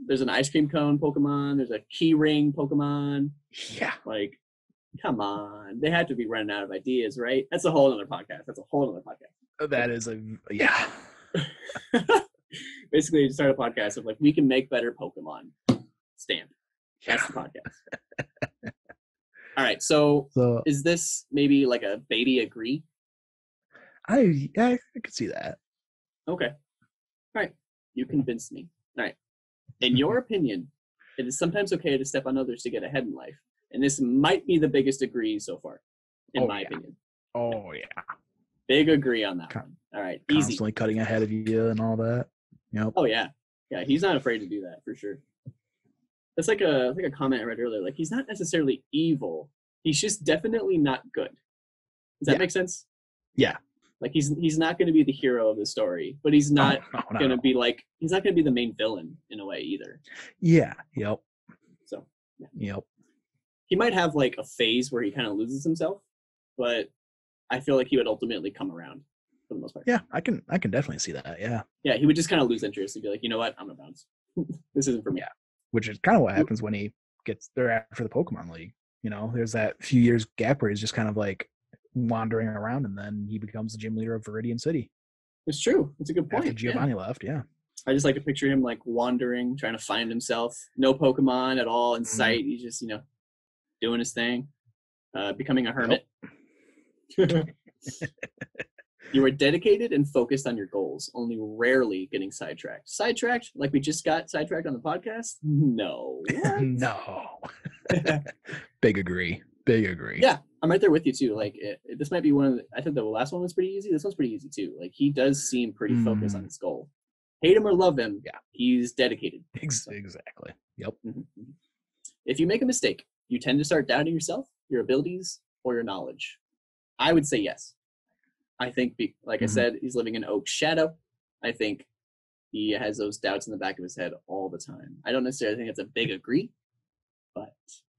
[SPEAKER 1] there's an ice cream cone Pokemon. There's a key ring Pokemon.
[SPEAKER 2] Yeah.
[SPEAKER 1] Like, come on, they had to be running out of ideas, right? That's a whole other podcast.
[SPEAKER 2] That is yeah.
[SPEAKER 1] Basically, you start a podcast of like we can make better Pokemon. Stamp. That's the podcast. All right. So is this maybe like a baby agree?
[SPEAKER 2] I could see that.
[SPEAKER 1] Okay. All right. You convinced me. All right. In your opinion, it is sometimes okay to step on others to get ahead in life. And this might be the biggest agree so far, in my opinion.
[SPEAKER 2] Oh, yeah.
[SPEAKER 1] Big agree on that one. All right. Easy.
[SPEAKER 2] Constantly cutting ahead of you and all that. Yep.
[SPEAKER 1] Oh, yeah. Yeah, he's not afraid to do that, for sure. That's like a comment I read earlier. Like, he's not necessarily evil. He's just definitely not good. Does that make sense?
[SPEAKER 2] Yeah.
[SPEAKER 1] Like, he's not going to be the hero of the story, but he's not going to be like, he's not going to be the main villain in a way either.
[SPEAKER 2] Yeah. Yep.
[SPEAKER 1] So, yeah.
[SPEAKER 2] Yep.
[SPEAKER 1] He might have like a phase where he kind of loses himself, but I feel like he would ultimately come around for the most part.
[SPEAKER 2] Yeah, I can definitely see that. Yeah.
[SPEAKER 1] Yeah, he would just kind of lose interest and be like, you know what, I'm gonna bounce. This isn't for me.
[SPEAKER 2] Yeah. Which is kind of what happens when he gets there after the Pokemon League. You know, there's that few years gap where he's just kind of like wandering around, and then he becomes the gym leader of Viridian City.
[SPEAKER 1] It's true. It's a good point.
[SPEAKER 2] After Giovanni left, yeah.
[SPEAKER 1] I just like to picture him like wandering, trying to find himself. No Pokemon at all in sight. He's just, doing his thing, becoming a hermit. Yep. You are dedicated and focused on your goals, only rarely getting sidetracked. Sidetracked? Like we just got sidetracked on the podcast? No.
[SPEAKER 2] No. Big agree.
[SPEAKER 1] Yeah, I'm right there with you too. Like this might be one of the, I think the last one was pretty easy. This one's pretty easy too. Like he does seem pretty focused on his goal. Hate him or love him, he's dedicated.
[SPEAKER 2] Exactly. Yep.
[SPEAKER 1] Mm-hmm. If you make a mistake, you tend to start doubting yourself, your abilities, or your knowledge. I would say yes. I think, like I said, he's living in Oak's shadow. I think he has those doubts in the back of his head all the time. I don't necessarily think it's a big agree, but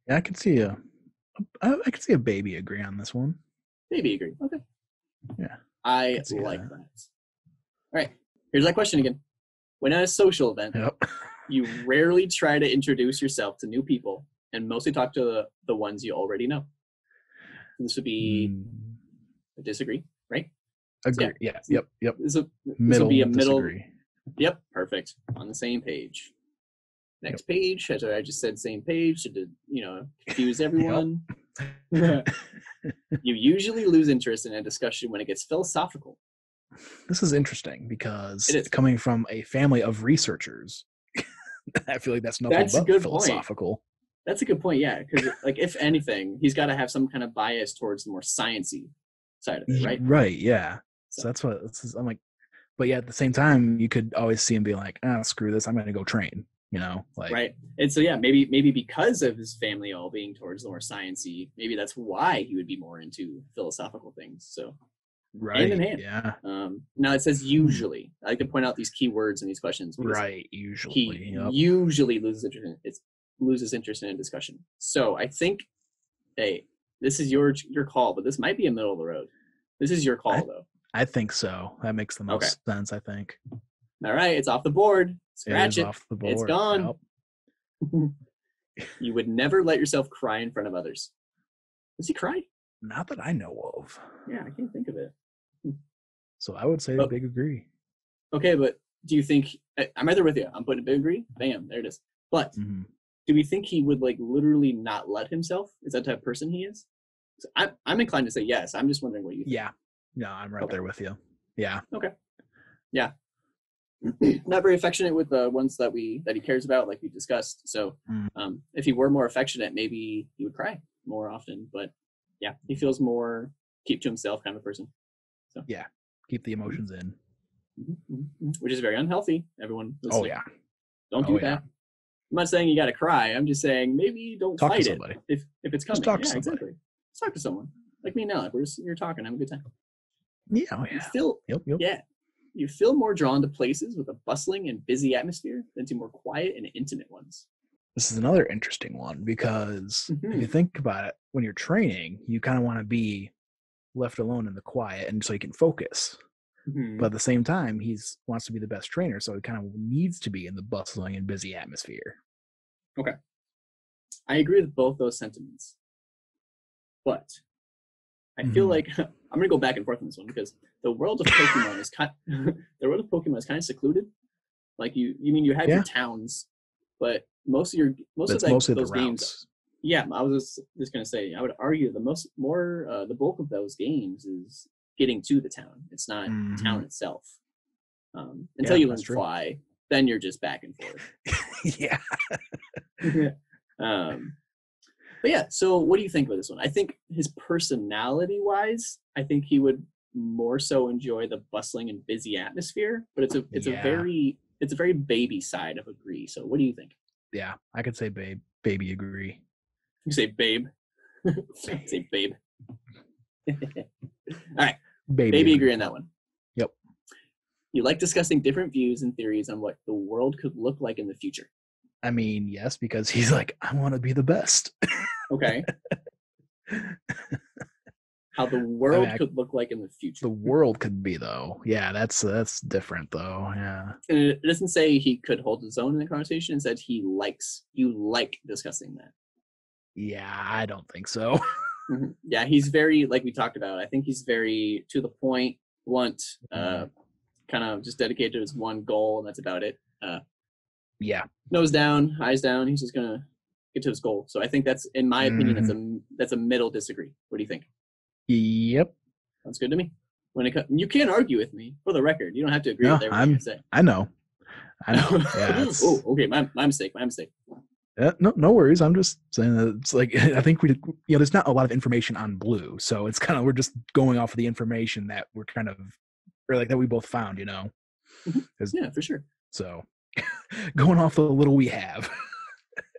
[SPEAKER 2] yeah, I could see a baby agree on this one.
[SPEAKER 1] Baby agree. Okay.
[SPEAKER 2] Yeah.
[SPEAKER 1] I like that. All right. Here's that question again. When at a social event, you rarely try to introduce yourself to new people and mostly talk to the ones you already know. This would be a disagree, right?
[SPEAKER 2] Agree. Yeah. Yep.
[SPEAKER 1] This will be a middle. Disagree. Yep. Perfect. On the same page. Next page. As I just said, same page to confuse everyone. You usually lose interest in a discussion when it gets philosophical.
[SPEAKER 2] This is interesting because it's coming from a family of researchers. I feel like that's nothing but philosophical.
[SPEAKER 1] Point. That's a good point, yeah. Because, like, if anything, he's got to have some kind of bias towards the more sciencey side of it, right?
[SPEAKER 2] Right, yeah. So that's what I'm like. But yeah, at the same time, you could always see him being like, screw this, I'm going to go train, like.
[SPEAKER 1] Right. And so, yeah, maybe because of his family all being towards the more sciencey, maybe that's why he would be more into philosophical things. So,
[SPEAKER 2] right,
[SPEAKER 1] hand in hand.
[SPEAKER 2] Yeah.
[SPEAKER 1] Now it says usually. I like to point out these key words in these questions.
[SPEAKER 2] Right, usually.
[SPEAKER 1] He usually loses interest in a discussion. So I think, hey, this is your call, but this might be a middle of the road. This is your call, though.
[SPEAKER 2] I think so. That makes the most sense, I think.
[SPEAKER 1] All right, it's off the board. Scratch it.
[SPEAKER 2] Off the board.
[SPEAKER 1] It's gone. Yep. You would never let yourself cry in front of others. Does he cry?
[SPEAKER 2] Not that I know of.
[SPEAKER 1] Yeah, I can't think of it.
[SPEAKER 2] So I would say a big agree.
[SPEAKER 1] Okay, but do you think I'm right there with you? I'm putting a big agree. Bam, there it is. But do we think he would like literally not let himself? Is that the type of person he is? So I'm inclined to say yes. I'm just wondering what you think.
[SPEAKER 2] Yeah. No, I'm right there with you. Yeah.
[SPEAKER 1] Okay. Yeah. Not very affectionate with the ones that he cares about, like we discussed. So if he were more affectionate, maybe he would cry more often. But yeah, he feels more keep to himself kind of person. So
[SPEAKER 2] yeah, keep the emotions in,
[SPEAKER 1] which is very unhealthy. Everyone listening.
[SPEAKER 2] Oh yeah,
[SPEAKER 1] don't do that. Yeah. I'm not saying you got to cry. I'm just saying maybe don't
[SPEAKER 2] talk
[SPEAKER 1] fight
[SPEAKER 2] to
[SPEAKER 1] it if it's coming.
[SPEAKER 2] Just talk to
[SPEAKER 1] yeah,
[SPEAKER 2] somebody.
[SPEAKER 1] Exactly. Just talk to someone like me and Alec. You're talking, having a good time.
[SPEAKER 2] Yeah, oh, yeah.
[SPEAKER 1] You feel yeah. You feel more drawn to places with a bustling and busy atmosphere than to more quiet and intimate ones.
[SPEAKER 2] This is another interesting one because if you think about it, when you're training, you kind of want to be left alone in the quiet and so you can focus. But at the same time, he wants to be the best trainer, so he kind of needs to be in the bustling and busy atmosphere.
[SPEAKER 1] Okay. I agree with both those sentiments. But I feel like I'm going to go back and forth on this one because the world of Pokemon is kind of secluded. Like you mean you have your towns, but most of those games. Yeah, I was just going to say, I would argue the bulk of those games is getting to the town. It's not the town itself. Until you learn fly, then you're just back and forth.
[SPEAKER 2] Yeah.
[SPEAKER 1] But yeah, so what do you think about this one? I think his personality-wise, I think he would more so enjoy the bustling and busy atmosphere. But it's a very baby side of agree. So what do you think?
[SPEAKER 2] Yeah, I could say baby agree.
[SPEAKER 1] You say babe. Say babe. All right, baby agree on that one.
[SPEAKER 2] Yep.
[SPEAKER 1] You like discussing different views and theories on what the world could look like in the future.
[SPEAKER 2] I mean, yes, because he's like, I want to be the best.
[SPEAKER 1] Okay. How the world could look like in the future.
[SPEAKER 2] The world could be, though. Yeah, that's different, though. Yeah.
[SPEAKER 1] And it doesn't say he could hold his own in the conversation. It said you like discussing that.
[SPEAKER 2] Yeah, I don't think so.
[SPEAKER 1] Yeah, he's very, like we talked about, I think he's very to the point, blunt, kind of just dedicated to his one goal, and that's about it.
[SPEAKER 2] Yeah.
[SPEAKER 1] Nose down, eyes down. He's just gonna get to his goal. So I think that's, in my opinion, that's a middle disagree. What do you think?
[SPEAKER 2] Yep.
[SPEAKER 1] Sounds good to me. You can't argue with me, for the record. You don't have to agree with everything I say.
[SPEAKER 2] I know. Yeah,
[SPEAKER 1] oh, okay. My mistake.
[SPEAKER 2] No worries. I'm just saying that it's like, I think there's not a lot of information on Blue, so it's kind of, we're just going off of the information that we're kind of, or like that we both found,
[SPEAKER 1] Yeah, for sure.
[SPEAKER 2] So going off the little we have.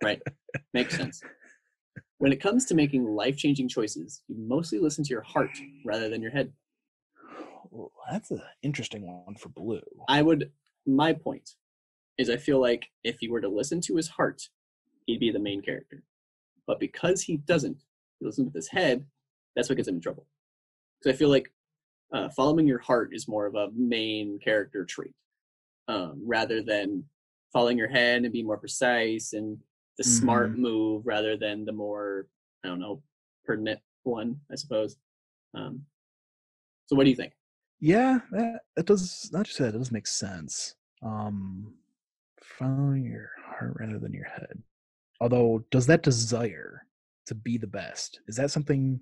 [SPEAKER 1] Right. Makes sense. When it comes to making life-changing choices, you mostly listen to your heart rather than your head.
[SPEAKER 2] Well, that's an interesting one for Blue.
[SPEAKER 1] My point is I feel like if he were to listen to his heart, he'd be the main character. But because he doesn't, he listens with his head, that's what gets him in trouble. Because I feel like following your heart is more of a main character trait, rather than following your head and being more precise and the smart move rather than the more, I don't know, pertinent one, I suppose. So what do you think?
[SPEAKER 2] Yeah, that does, not just that, it does make sense. Following your heart rather than your head. Although, does that desire to be the best, is that something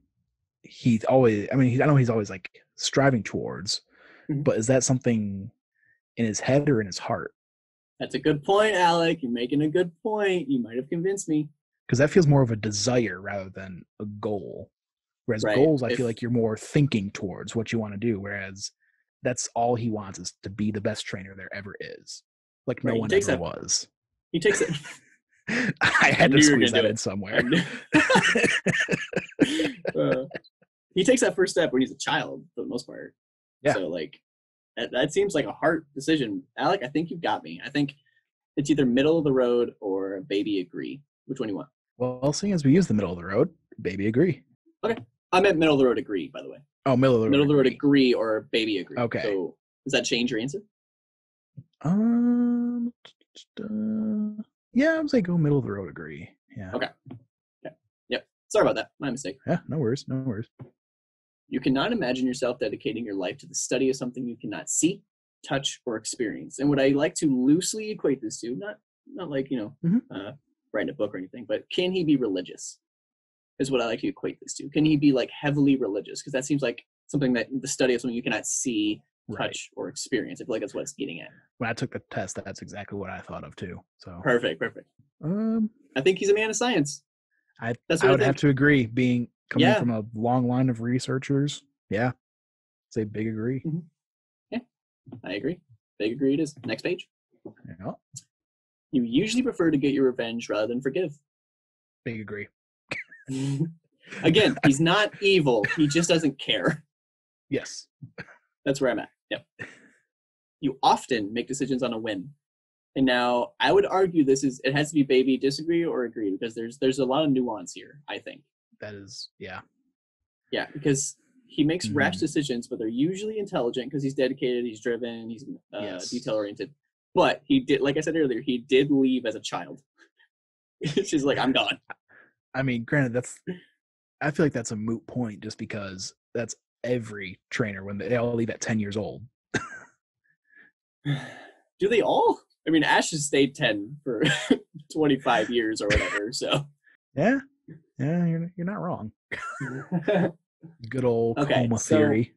[SPEAKER 2] he's always, I know he's always like striving towards, but is that something in his head or in his heart?
[SPEAKER 1] That's a good point, Alec. You're making a good point. You might have convinced me.
[SPEAKER 2] Because that feels more of a desire rather than a goal. Whereas goals, I feel like you're more thinking towards what you want to do, whereas that's all he wants is to be the best trainer there ever is. Like no one ever was.
[SPEAKER 1] He takes it.
[SPEAKER 2] I had to squeeze that in somewhere.
[SPEAKER 1] He takes that first step when he's a child, for the most part. Yeah. So, like, that seems like a hard decision. Alec, I think you've got me. I think it's either middle of the road or baby agree. Which one do you want?
[SPEAKER 2] Well, seeing as we use the middle of the road, baby agree.
[SPEAKER 1] Okay. I meant middle of the road agree, by the way.
[SPEAKER 2] Oh, middle of the
[SPEAKER 1] road agree or baby agree.
[SPEAKER 2] Okay.
[SPEAKER 1] So does that change your answer?
[SPEAKER 2] Yeah, I would say go middle of the road agree. Yeah.
[SPEAKER 1] Okay. Yep. Sorry about that. My mistake.
[SPEAKER 2] Yeah, no worries.
[SPEAKER 1] You cannot imagine yourself dedicating your life to the study of something you cannot see, touch, or experience. And what I like to loosely equate this to, not like, writing a book or anything, but can he be religious? Is what I like to equate this to. Can he be like heavily religious? Because that seems like something that the study of something you cannot see, touch, or experience. I feel like that's what it's getting at.
[SPEAKER 2] When I took the test, that's exactly what I thought of too. So
[SPEAKER 1] perfect. I think he's a man of science.
[SPEAKER 2] I would have to agree. Coming from a long line of researchers, say big agree.
[SPEAKER 1] Mm-hmm. Yeah, I agree. Big agree it is. Next page.
[SPEAKER 2] Yeah.
[SPEAKER 1] You usually prefer to get your revenge rather than forgive.
[SPEAKER 2] Big agree.
[SPEAKER 1] Again, he's not evil. He just doesn't care.
[SPEAKER 2] Yes.
[SPEAKER 1] That's where I'm at. Yep. You often make decisions on a whim. And now I would argue it has to be baby disagree or agree, because there's a lot of nuance here, I think.
[SPEAKER 2] That is, yeah.
[SPEAKER 1] Yeah, because he makes rash decisions, but they're usually intelligent because he's dedicated, he's driven, he's detail-oriented. But he did, like I said earlier, he did leave as a child. She's like, I'm gone.
[SPEAKER 2] I mean, granted, I feel like that's a moot point just because that's every trainer when they all leave at 10 years old.
[SPEAKER 1] Do they all? I mean, Ash has stayed 10 for 25 years or whatever, so.
[SPEAKER 2] Yeah, you're not wrong. Good old coma theory.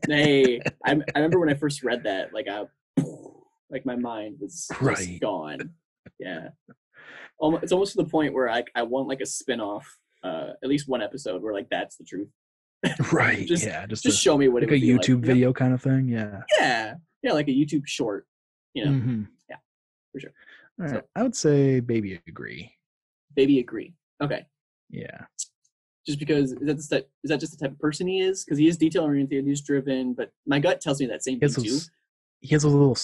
[SPEAKER 1] Hey, I remember when I first read that, like my mind was just gone. Yeah. It's almost to the point where I want like a spin-off, at least one episode where like that's the truth.
[SPEAKER 2] Right.
[SPEAKER 1] just show me what
[SPEAKER 2] like
[SPEAKER 1] it would
[SPEAKER 2] a
[SPEAKER 1] be
[SPEAKER 2] YouTube video kind of thing. Yeah.
[SPEAKER 1] Yeah, like a YouTube short. Yeah, for sure.
[SPEAKER 2] All right. I would say baby agree.
[SPEAKER 1] Baby agree. Okay.
[SPEAKER 2] Yeah.
[SPEAKER 1] Just because is that just the type of person he is? Because he is detail oriented, he's driven, but my gut tells me that same thing too.
[SPEAKER 2] He has a little,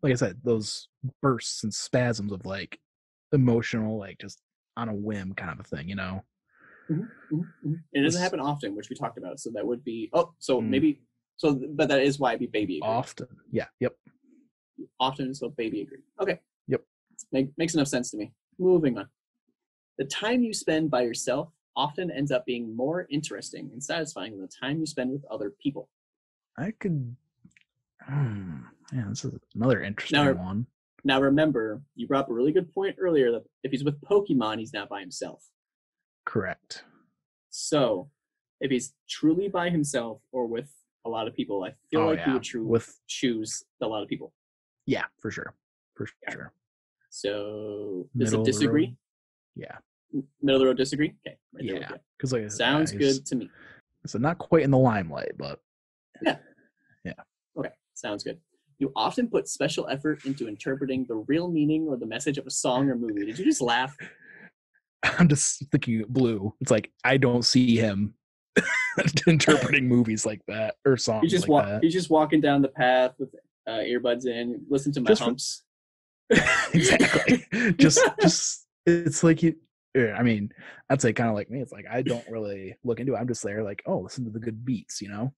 [SPEAKER 2] like I said, those bursts and spasms of like emotional, like just on a whim kind of a thing, you know.
[SPEAKER 1] It doesn't happen often, which we talked about. So that would be maybe. So, but that is why it'd be baby agree.
[SPEAKER 2] Often, yeah, yep.
[SPEAKER 1] Often, so baby agree. Okay.
[SPEAKER 2] Yep.
[SPEAKER 1] Makes enough sense to me. Moving on. The time you spend by yourself often ends up being more interesting and satisfying than the time you spend with other people.
[SPEAKER 2] I could. This is another interesting one.
[SPEAKER 1] Now remember, you brought up a really good point earlier that if he's with Pokemon, he's not by himself.
[SPEAKER 2] Correct.
[SPEAKER 1] So, if he's truly by himself or with a lot of people, I feel he would choose a lot of people.
[SPEAKER 2] Yeah, for sure. Sure.
[SPEAKER 1] So, does it disagree?
[SPEAKER 2] Yeah.
[SPEAKER 1] Middle of the road disagree? Okay.
[SPEAKER 2] Yeah. Because like
[SPEAKER 1] sounds good to me.
[SPEAKER 2] So not quite in the limelight, but
[SPEAKER 1] yeah.
[SPEAKER 2] Yeah.
[SPEAKER 1] Okay. Sounds good. You often put special effort into interpreting the real meaning or the message of a song or movie. Did you just laugh?
[SPEAKER 2] I'm just thinking Blue. It's like I don't see him interpreting movies like that or songs that.
[SPEAKER 1] He's just walking down the path with earbuds in, listen to my humps.
[SPEAKER 2] Exactly. just it's like I mean, I'd say kind of like me. It's like I don't really look into it. I'm just there like, oh, listen to the good beats, you know?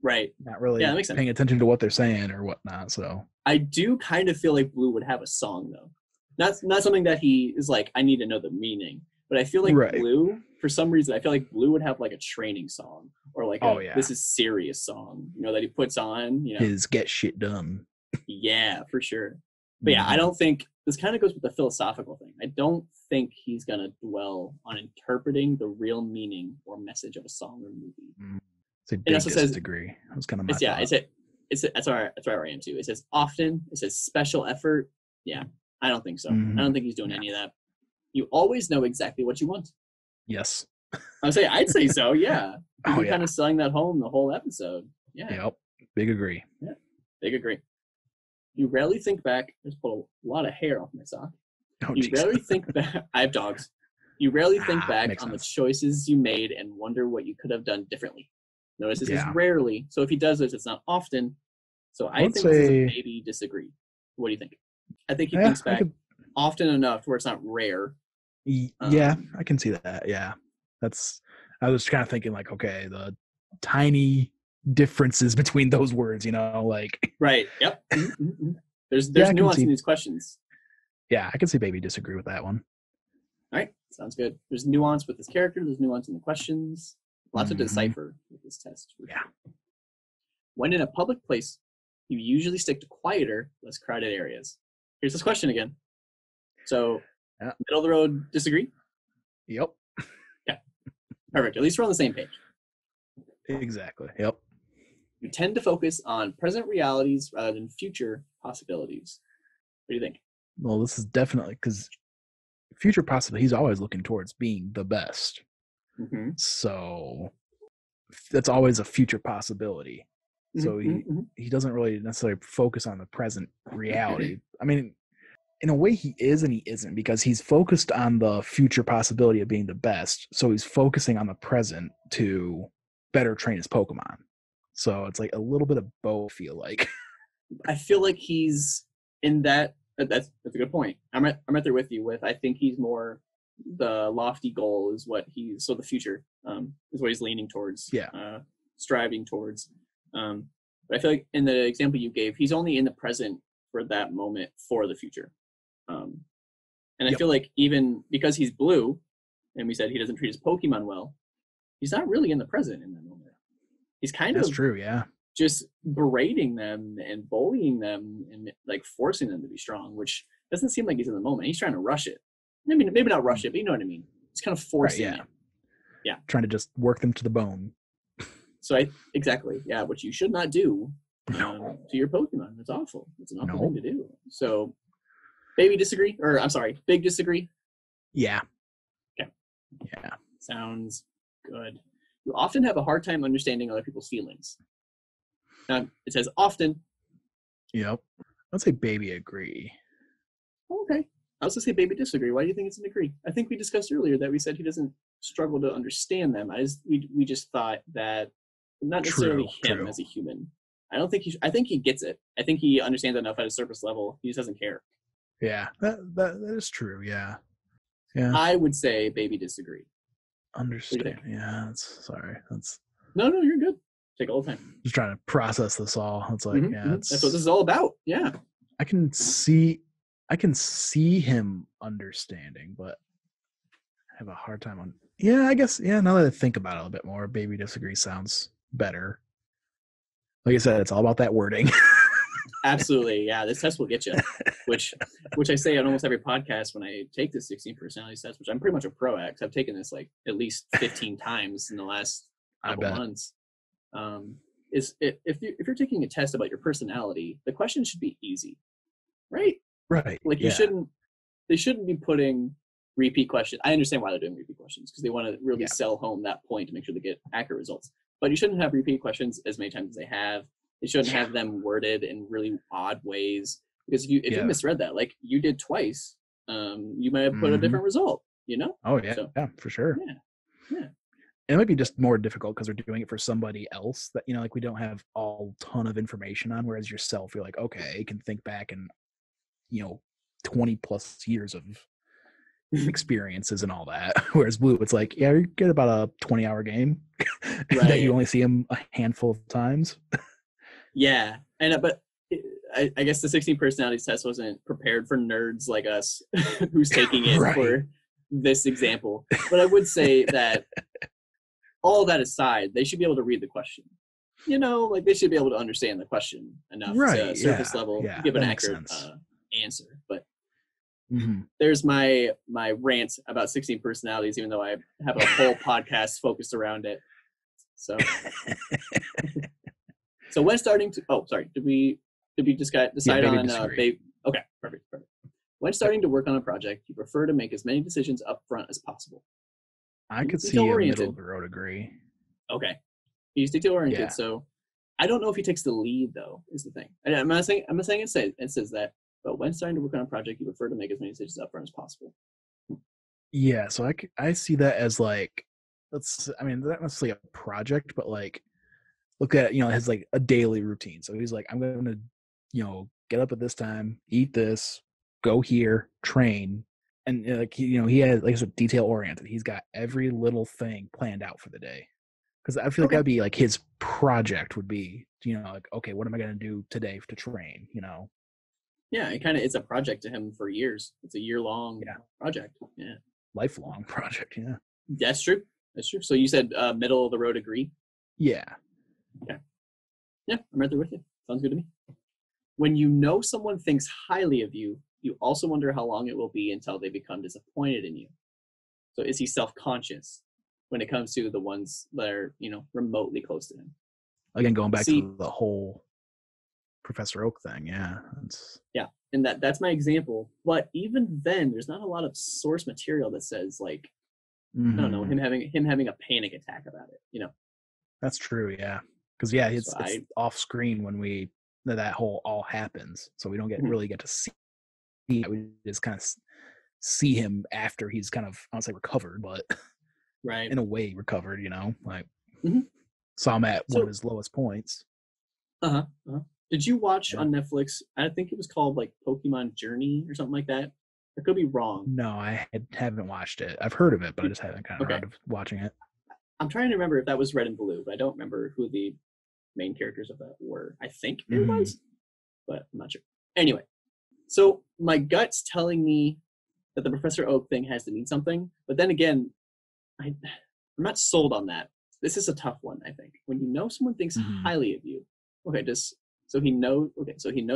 [SPEAKER 1] Right.
[SPEAKER 2] Not really
[SPEAKER 1] that makes sense.
[SPEAKER 2] Paying attention to what they're saying or whatnot. So
[SPEAKER 1] I do kind of feel like Blue would have a song though. Not something that he is like, I need to know the meaning. But I feel like Blue, for some reason, I feel like Blue would have like a training song or like this is serious song, you know, that he puts on, you know.
[SPEAKER 2] His get shit done.
[SPEAKER 1] Yeah, for sure. But yeah, I don't think this kind of goes with the philosophical thing. I don't think he's gonna dwell on interpreting the real meaning or message of a song or movie.
[SPEAKER 2] It's a big disagree. That was kind of my thought.
[SPEAKER 1] That's where I am too. It says often. It says special effort. Yeah, I don't think so. I don't think he's doing any of that. You always know exactly what you want.
[SPEAKER 2] Yes.
[SPEAKER 1] I'd say so. Yeah. You're kind of selling that home the whole episode. Yeah.
[SPEAKER 2] Yep. Big agree.
[SPEAKER 1] Yeah. Big agree. You rarely think back. I just pulled a lot of hair off my sock. Rarely think back. I have dogs. You rarely think back on the choices you made and wonder what you could have done differently. Notice this is rarely. So if he does this, it's not often. So I think this is a maybe disagree. What do you think? I think he thinks back often enough where it's not rare.
[SPEAKER 2] Yeah, I can see that. Yeah. I was kind of thinking like, okay, the tiny differences between those words, you know, like.
[SPEAKER 1] Right. Yep. There's nuance in these questions.
[SPEAKER 2] Yeah, I can see maybe disagree with that one.
[SPEAKER 1] All right. Sounds good. There's nuance with this character. There's nuance in the questions. Lots to decipher with this test.
[SPEAKER 2] Yeah.
[SPEAKER 1] When in a public place, you usually stick to quieter, less crowded areas. Here's this question again. So
[SPEAKER 2] Yeah.
[SPEAKER 1] Middle of the road, disagree?
[SPEAKER 2] Yep.
[SPEAKER 1] Yeah. Perfect. At least we're on the same page.
[SPEAKER 2] Exactly. Yep.
[SPEAKER 1] You tend to focus on present realities rather than future possibilities. What do you think?
[SPEAKER 2] Well, this is definitely because future possibility, he's always looking towards being the best.
[SPEAKER 1] Mm-hmm.
[SPEAKER 2] So that's always a future possibility. So he doesn't really necessarily focus on the present reality. I mean, in a way he is and he isn't, because he's focused on the future possibility of being the best. So he's focusing on the present to better train his Pokemon. So it's like a little bit of both, I feel like.
[SPEAKER 1] I feel like he's in that. That's a good point. I'm right there with you. I think he's more the lofty goal is what he's, so the future is what he's leaning towards.
[SPEAKER 2] Yeah.
[SPEAKER 1] Striving towards. But I feel like in the example you gave, he's only in the present for that moment for the future. And I feel like even because he's blue, and we said he doesn't treat his Pokemon well, he's not really in the present in that moment. He's kind
[SPEAKER 2] That's
[SPEAKER 1] of
[SPEAKER 2] true, yeah.
[SPEAKER 1] just berating them and bullying them and like forcing them to be strong, which doesn't seem like he's in the moment. He's trying to rush it. I mean, maybe not rush it, but you know what I mean. He's kind of forcing it. Yeah.
[SPEAKER 2] Trying to just work them to the bone.
[SPEAKER 1] So exactly. Yeah. Which you should not do to your Pokemon. That's awful. It's an awful thing to do. So big disagree.
[SPEAKER 2] Yeah.
[SPEAKER 1] Okay.
[SPEAKER 2] Yeah.
[SPEAKER 1] Sounds good. You often have a hard time understanding other people's feelings. It says often.
[SPEAKER 2] Yep. I'd say baby agree.
[SPEAKER 1] Okay. I was going to say baby disagree. Why do you think it's an agree? I think we discussed earlier that we said he doesn't struggle to understand them. We just thought that not necessarily him as a human. I think he gets it. I think he understands enough at a surface level. He just doesn't care.
[SPEAKER 2] Yeah, that is true. Yeah. Yeah.
[SPEAKER 1] I would say baby disagree.
[SPEAKER 2] Understand. Yeah. Sorry.
[SPEAKER 1] No, you're good. Take all the time.
[SPEAKER 2] Just trying to process this all. It's like, that's
[SPEAKER 1] what this is all about. Yeah.
[SPEAKER 2] I can see him understanding, but I have a hard time on. Yeah, I guess. Yeah. Now that I think about it a little bit more, baby disagree sounds better. Like I said, it's all about that wording.
[SPEAKER 1] Absolutely. Yeah. This test will get you, which I say on almost every podcast when I take this 16 personality test, which I'm pretty much a pro at, 'cause I've taken this like at least 15 times in the last couple months. Is if you're taking a test about your personality, the question should be easy, right?
[SPEAKER 2] Right.
[SPEAKER 1] Like they shouldn't be putting repeat questions. I understand why they're doing repeat questions because they want to really sell home that point to make sure they get accurate results. But you shouldn't have repeat questions as many times as they have. You shouldn't have them worded in really odd ways because if you misread that, like you did twice, you might have put a different result. You know?
[SPEAKER 2] Oh yeah, yeah, for sure.
[SPEAKER 1] Yeah.
[SPEAKER 2] It might be just more difficult because we're doing it for somebody else that, like we don't have all ton of information on, whereas yourself, you're like, okay, you can think back and, 20 plus years of experiences and all that. Whereas Blue, it's like, yeah, you get about a 20-hour game that you only see him a handful of times.
[SPEAKER 1] Yeah. But I guess the 16 personalities test wasn't prepared for nerds like us who's taking it for this example. But I would say that all that aside, they should be able to read the question. Like they should be able to understand the question enough to surface level give an accurate answer. But there's my rant about 16 personalities, even though I have a whole podcast focused around it. So when starting to did we just decide on baby? Okay, perfect. When starting to work on a project, you prefer to make as many decisions up front as possible.
[SPEAKER 2] I could see a middle of the road agree.
[SPEAKER 1] Okay. He's detail oriented, so I don't know if he takes the lead though, is the thing. And I'm not saying it says that, but when starting to work on a project, you prefer to make as many decisions up front as possible.
[SPEAKER 2] Yeah, so I see that as like not necessarily a project, but like look at his like a daily routine. So he's like, I'm gonna, get up at this time, eat this, go here, train. And like he has like sort of detail oriented. He's got every little thing planned out for the day. Because I feel like that'd be like his project would be, like, okay, what am I gonna do today to train?
[SPEAKER 1] Yeah, it's a project to him for years. It's a year-long project. Yeah,
[SPEAKER 2] lifelong project. Yeah,
[SPEAKER 1] that's true. So you said middle of the road agree.
[SPEAKER 2] Yeah.
[SPEAKER 1] Okay. Yeah, I'm right there with you. Sounds good to me. When someone thinks highly of you, You also wonder how long it will be until they become disappointed in you. So is he self-conscious when it comes to the ones that are, remotely close to him?
[SPEAKER 2] Again, going back to the whole Professor Oak thing, yeah.
[SPEAKER 1] Yeah, and that's my example. But even then, there's not a lot of source material that says, like, I don't know, him having a panic attack about it,
[SPEAKER 2] That's true, yeah. Because, it's off screen when that whole all happens. So we don't really get to see it. We just kind of see him after he's kind of, I don't say recovered, but
[SPEAKER 1] right,
[SPEAKER 2] in a way recovered, like saw him at one of his lowest points.
[SPEAKER 1] Did you watch on Netflix, I think it was called like Pokemon Journey or something like that? I could be wrong.
[SPEAKER 2] No, I haven't watched it. I've heard of it, but I just haven't kind of heard of watching it.
[SPEAKER 1] I'm trying to remember if that was Red and Blue, but I don't remember who the main characters of that were. I think it was, but I'm not sure. Anyway, so my gut's telling me that the Professor Oak thing has to mean something, but then again, I'm not sold on that. This is a tough one, I think. When you know someone thinks highly of you, so he knows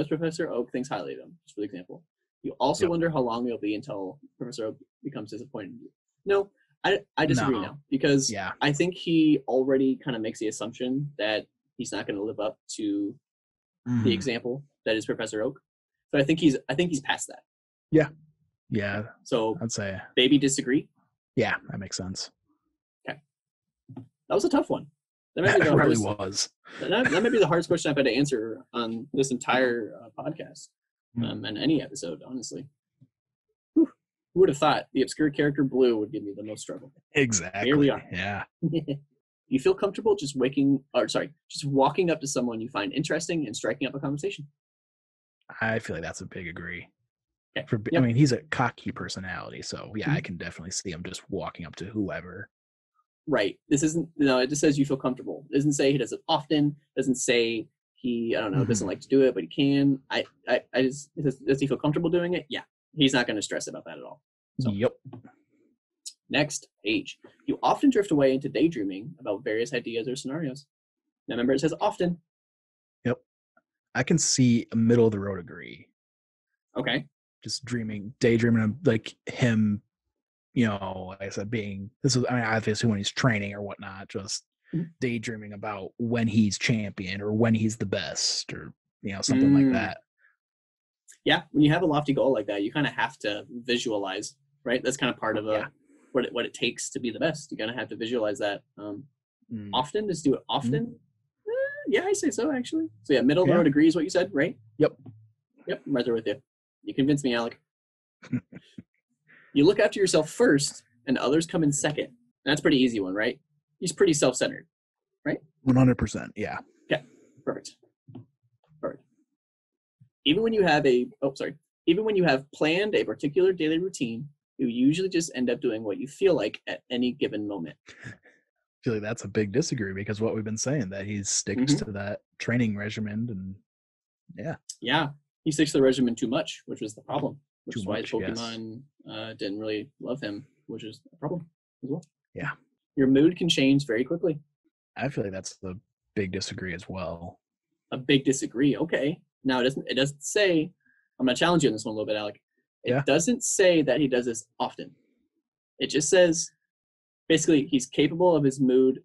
[SPEAKER 1] Professor Oak thinks highly of him, just for example. You also wonder how long it'll be until Professor Oak becomes disappointed in you. No, I disagree now, because I think he already kind of makes the assumption that he's not going to live up to the example that is Professor Oak. So I think he's past that.
[SPEAKER 2] Yeah. Yeah.
[SPEAKER 1] So
[SPEAKER 2] I'd say
[SPEAKER 1] maybe disagree.
[SPEAKER 2] Yeah, that makes sense.
[SPEAKER 1] Okay. That was a tough one. That might be the
[SPEAKER 2] really was.
[SPEAKER 1] That may be the hardest question I've had to answer on this entire podcast, and any episode, honestly. Whew. Who would have thought the obscure character Blue would give me the most trouble?
[SPEAKER 2] Exactly.
[SPEAKER 1] Here we are.
[SPEAKER 2] Yeah.
[SPEAKER 1] You feel comfortable just walking up to someone you find interesting and striking up a conversation?
[SPEAKER 2] I feel like that's a big agree.
[SPEAKER 1] Okay.
[SPEAKER 2] I mean, he's a cocky personality, so I can definitely see him just walking up to whoever. Right.
[SPEAKER 1] This isn't, it just says you feel comfortable. It doesn't say he does it often. It doesn't say he, doesn't like to do it, but he can. Does he feel comfortable doing it? Yeah. He's not going to stress about that at all. So.
[SPEAKER 2] Yep.
[SPEAKER 1] Next page. You often drift away into daydreaming about various ideas or scenarios. Now remember, it says often.
[SPEAKER 2] Yep. I can see a middle of the road agree.
[SPEAKER 1] Okay.
[SPEAKER 2] Just daydreaming of like him, like I said, obviously when he's training or whatnot, just daydreaming about when he's champion or when he's the best or, something like that.
[SPEAKER 1] Yeah. When you have a lofty goal like that, you kind of have to visualize, right? That's kind of part of what it takes to be the best. You kind of have to visualize that. Often, just do it often. Yeah, I say so, actually. So yeah, middle of the road agrees what you said, right?
[SPEAKER 2] Yep.
[SPEAKER 1] I'm right there with you. You convinced me, Alec. You look after yourself first, and others come in second. And that's a pretty easy one, right? He's pretty self-centered, right?
[SPEAKER 2] 100%, yeah.
[SPEAKER 1] Okay, perfect. Even when you have planned a particular daily routine, you usually just end up doing what you feel like at any given moment.
[SPEAKER 2] I feel like that's a big disagree because what we've been saying, that he sticks to that training regimen, and
[SPEAKER 1] yeah, he sticks to the regimen too much, which was the problem. Which
[SPEAKER 2] is
[SPEAKER 1] why Pokemon didn't really love him, which is a problem as well.
[SPEAKER 2] Yeah.
[SPEAKER 1] Your mood can change very quickly.
[SPEAKER 2] I feel like that's the big disagree as well.
[SPEAKER 1] A big disagree. Okay. Now it doesn't say, I'm going to challenge you on this one a little bit, Alec. It doesn't say that he does this often. It just says, basically, he's capable of his mood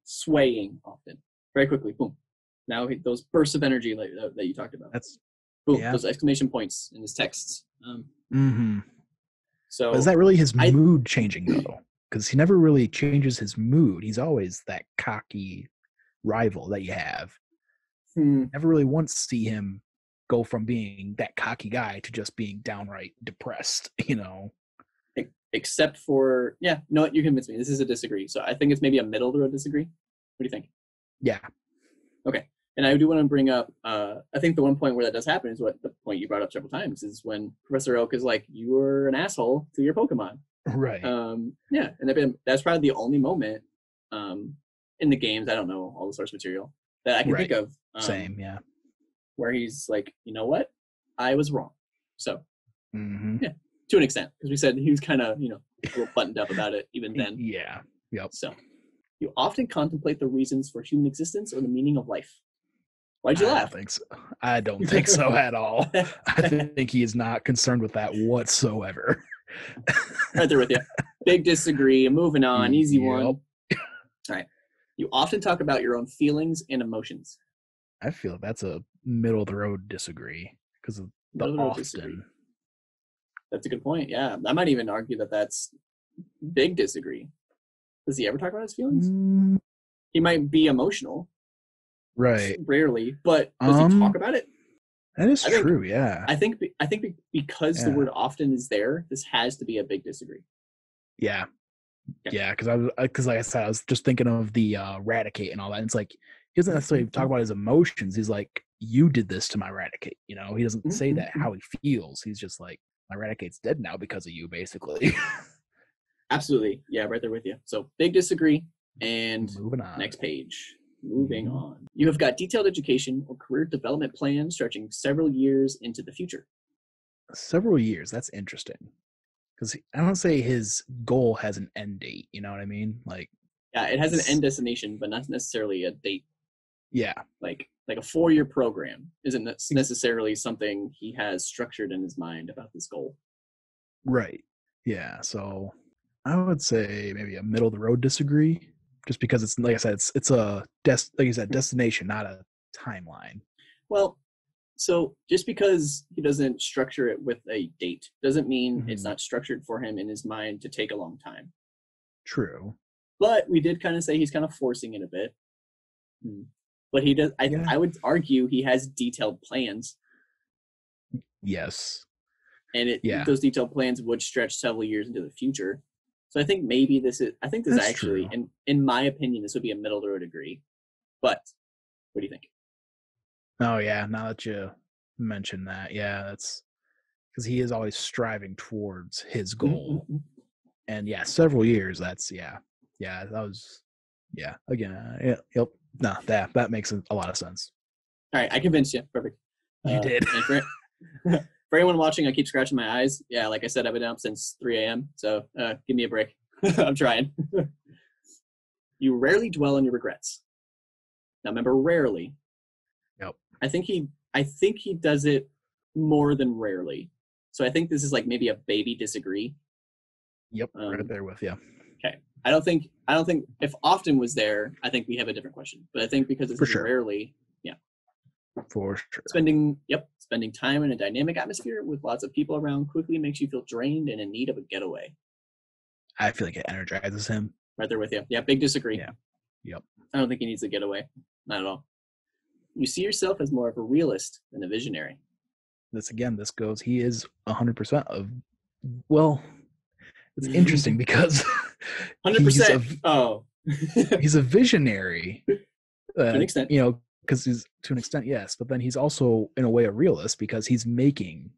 [SPEAKER 1] swaying often. Very quickly. Boom. Now those bursts of energy that you talked about.
[SPEAKER 2] That's
[SPEAKER 1] boom. Those exclamation points in his texts. So
[SPEAKER 2] but is that really his mood changing though? Because he never really changes his mood. He's always that cocky rival that you have. Never really once see him go from being that cocky guy to just being downright depressed,
[SPEAKER 1] Except for, you know what, you convinced me. This is a disagree. So I think it's maybe a middle of the road disagree. What do you think?
[SPEAKER 2] Yeah.
[SPEAKER 1] Okay. And I do want to bring up, I think the one point where that does happen is what the point you brought up several times, is when Professor Oak is like, you were an asshole to your Pokemon.
[SPEAKER 2] Right.
[SPEAKER 1] Yeah. And that's probably the only moment in the games, I don't know all the source material, that I can think of.
[SPEAKER 2] Same, yeah.
[SPEAKER 1] Where he's like, you know what? I was wrong. So,
[SPEAKER 2] yeah,
[SPEAKER 1] to an extent, because we said he was kind of, a little buttoned up about it even then.
[SPEAKER 2] Yeah. Yep.
[SPEAKER 1] So, you often contemplate the reasons for human existence or the meaning of life. Why'd you
[SPEAKER 2] I
[SPEAKER 1] laugh?
[SPEAKER 2] don't think so. I don't think so at all. I think he is not concerned with that whatsoever.
[SPEAKER 1] Right there with you. Big disagree. Moving on. Easy one. All right. You often talk about your own feelings and emotions.
[SPEAKER 2] I feel that's a middle of the road disagree because of the often. Disagree.
[SPEAKER 1] That's a good point. Yeah, I might even argue that that's big disagree. Does he ever talk about his feelings? He might be emotional,
[SPEAKER 2] right?
[SPEAKER 1] Rarely, but does he talk about it?
[SPEAKER 2] That is true. Yeah,
[SPEAKER 1] I think because the word often is there, this has to be a big disagree.
[SPEAKER 2] Yeah, yeah. Because like I said, I was just thinking of the Raticate and all that. And it's like he doesn't necessarily talk about his emotions. He's like, "You did this to my Raticate." You know, he doesn't say that how he feels. He's just like, "My Raticate's dead now because of you," basically.
[SPEAKER 1] Absolutely, yeah, right there with you. So big disagree. And
[SPEAKER 2] moving on.
[SPEAKER 1] Next page. Moving on. You have got detailed education or career development plans stretching several years into the future.
[SPEAKER 2] Several years. That's interesting. Because I don't say his goal has an end date. You know what I mean? Like,
[SPEAKER 1] yeah, it has an end destination, but not necessarily a date.
[SPEAKER 2] Yeah.
[SPEAKER 1] Like a 4-year program isn't necessarily something he has structured in his mind about this goal.
[SPEAKER 2] Right. Yeah. So I would say maybe a middle of the road disagree. Just because it's like I said, it's a like you said, destination, not a timeline.
[SPEAKER 1] Well, so just because he doesn't structure it with a date doesn't mean it's not structured for him in his mind to take a long time.
[SPEAKER 2] True.
[SPEAKER 1] But we did kind of say he's kind of forcing it a bit. But he does. I would argue he has detailed plans.
[SPEAKER 2] Yes.
[SPEAKER 1] And those detailed plans would stretch several years into the future. So I think maybe this is. I think this
[SPEAKER 2] That's
[SPEAKER 1] actually,
[SPEAKER 2] true.
[SPEAKER 1] in my opinion, this would be a middle of the road agree. But what do you think?
[SPEAKER 2] Oh yeah, now that you mentioned that, yeah, that's because he is always striving towards his goal. And yeah, several years. That's that was again. Yep. No, that makes a lot of sense.
[SPEAKER 1] All right, I convinced you. Perfect.
[SPEAKER 2] You did.
[SPEAKER 1] For anyone watching, I keep scratching my eyes. Yeah, like I said, I've been up since 3 a.m. So give me a break. I'm trying. You rarely dwell on your regrets. Now, remember, rarely.
[SPEAKER 2] Yep.
[SPEAKER 1] I think he does it more than rarely. So I think this is like maybe a baby disagree.
[SPEAKER 2] Yep, right there with you.
[SPEAKER 1] Okay. I don't think if often was there, I think we have a different question. But I think because it's rarely,
[SPEAKER 2] for sure.
[SPEAKER 1] Spending time in a dynamic atmosphere with lots of people around quickly makes you feel drained and in need of a getaway.
[SPEAKER 2] I feel like it energizes him.
[SPEAKER 1] Right there with you. Yeah, big disagree.
[SPEAKER 2] Yeah. Yep.
[SPEAKER 1] I don't think he needs a getaway. Not at all. You see yourself as more of a realist than a visionary.
[SPEAKER 2] This goes, he is 100% of, well, it's interesting because
[SPEAKER 1] 100%.
[SPEAKER 2] He's a visionary.
[SPEAKER 1] To an extent.
[SPEAKER 2] Because he's to an extent, yes, but then he's also in a way a realist because he's making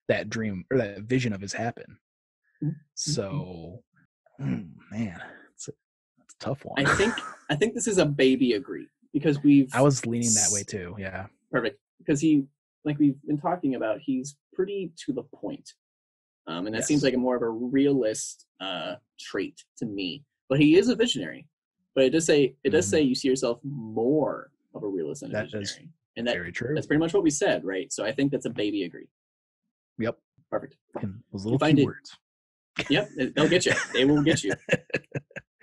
[SPEAKER 2] that dream or that vision of his happen. So, man, it's a tough one.
[SPEAKER 1] I think this is a baby agree because I
[SPEAKER 2] was leaning that way too. Yeah,
[SPEAKER 1] perfect. Because like we've been talking about, he's pretty to the point, and that seems like a more of a realist trait to me. But he is a visionary. But it does say you see yourself more of a realist than a visionary. And
[SPEAKER 2] very true.
[SPEAKER 1] That's pretty much what we said, right? So I think that's a baby agree.
[SPEAKER 2] Yep.
[SPEAKER 1] Perfect.
[SPEAKER 2] Those little keywords.
[SPEAKER 1] Yep, they'll get you. They will get you.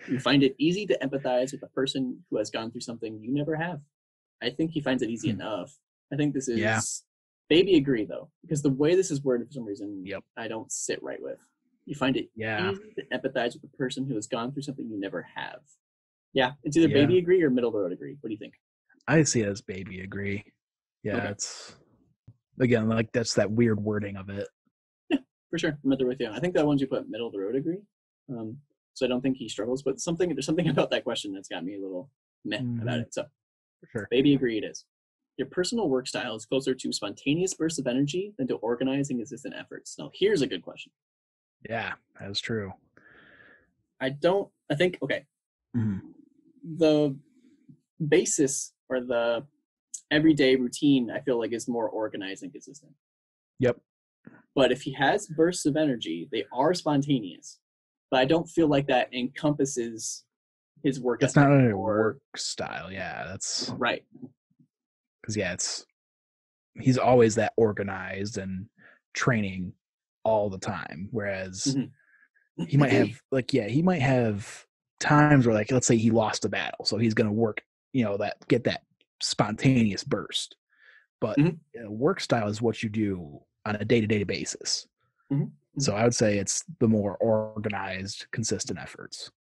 [SPEAKER 1] You find it easy to empathize with a person who has gone through something you never have. I think he finds it easy enough. I think this is baby agree though, because the way this is worded for some reason, I don't sit right with. You find it easy to empathize with a person who has gone through something you never have. Yeah, it's either baby agree or middle of the road agree. What do you think?
[SPEAKER 2] I see it as baby agree. Yeah, It's again like that's that weird wording of it.
[SPEAKER 1] Yeah, for sure. I'm there with you. I think that one's you put middle of the road agree. So I don't think he struggles, but there's something about that question that's got me a little meh about it. So
[SPEAKER 2] for sure,
[SPEAKER 1] baby agree it is. Your personal work style is closer to spontaneous bursts of energy than to organizing consistent efforts. Now, here's a good question.
[SPEAKER 2] Yeah, that is true.
[SPEAKER 1] The basis or the everyday routine, I feel like, is more organized and consistent.
[SPEAKER 2] Yep.
[SPEAKER 1] But if he has bursts of energy, they are spontaneous. But I don't feel like that encompasses his work.
[SPEAKER 2] That's not a work style. Yeah, that's
[SPEAKER 1] right.
[SPEAKER 2] Because he's always that organized and training all the time, whereas he might have times where, like, let's say he lost a battle, so he's going to work, get that spontaneous burst. But work style is what you do on a day-to-day basis. So I would say it's the more organized, consistent efforts.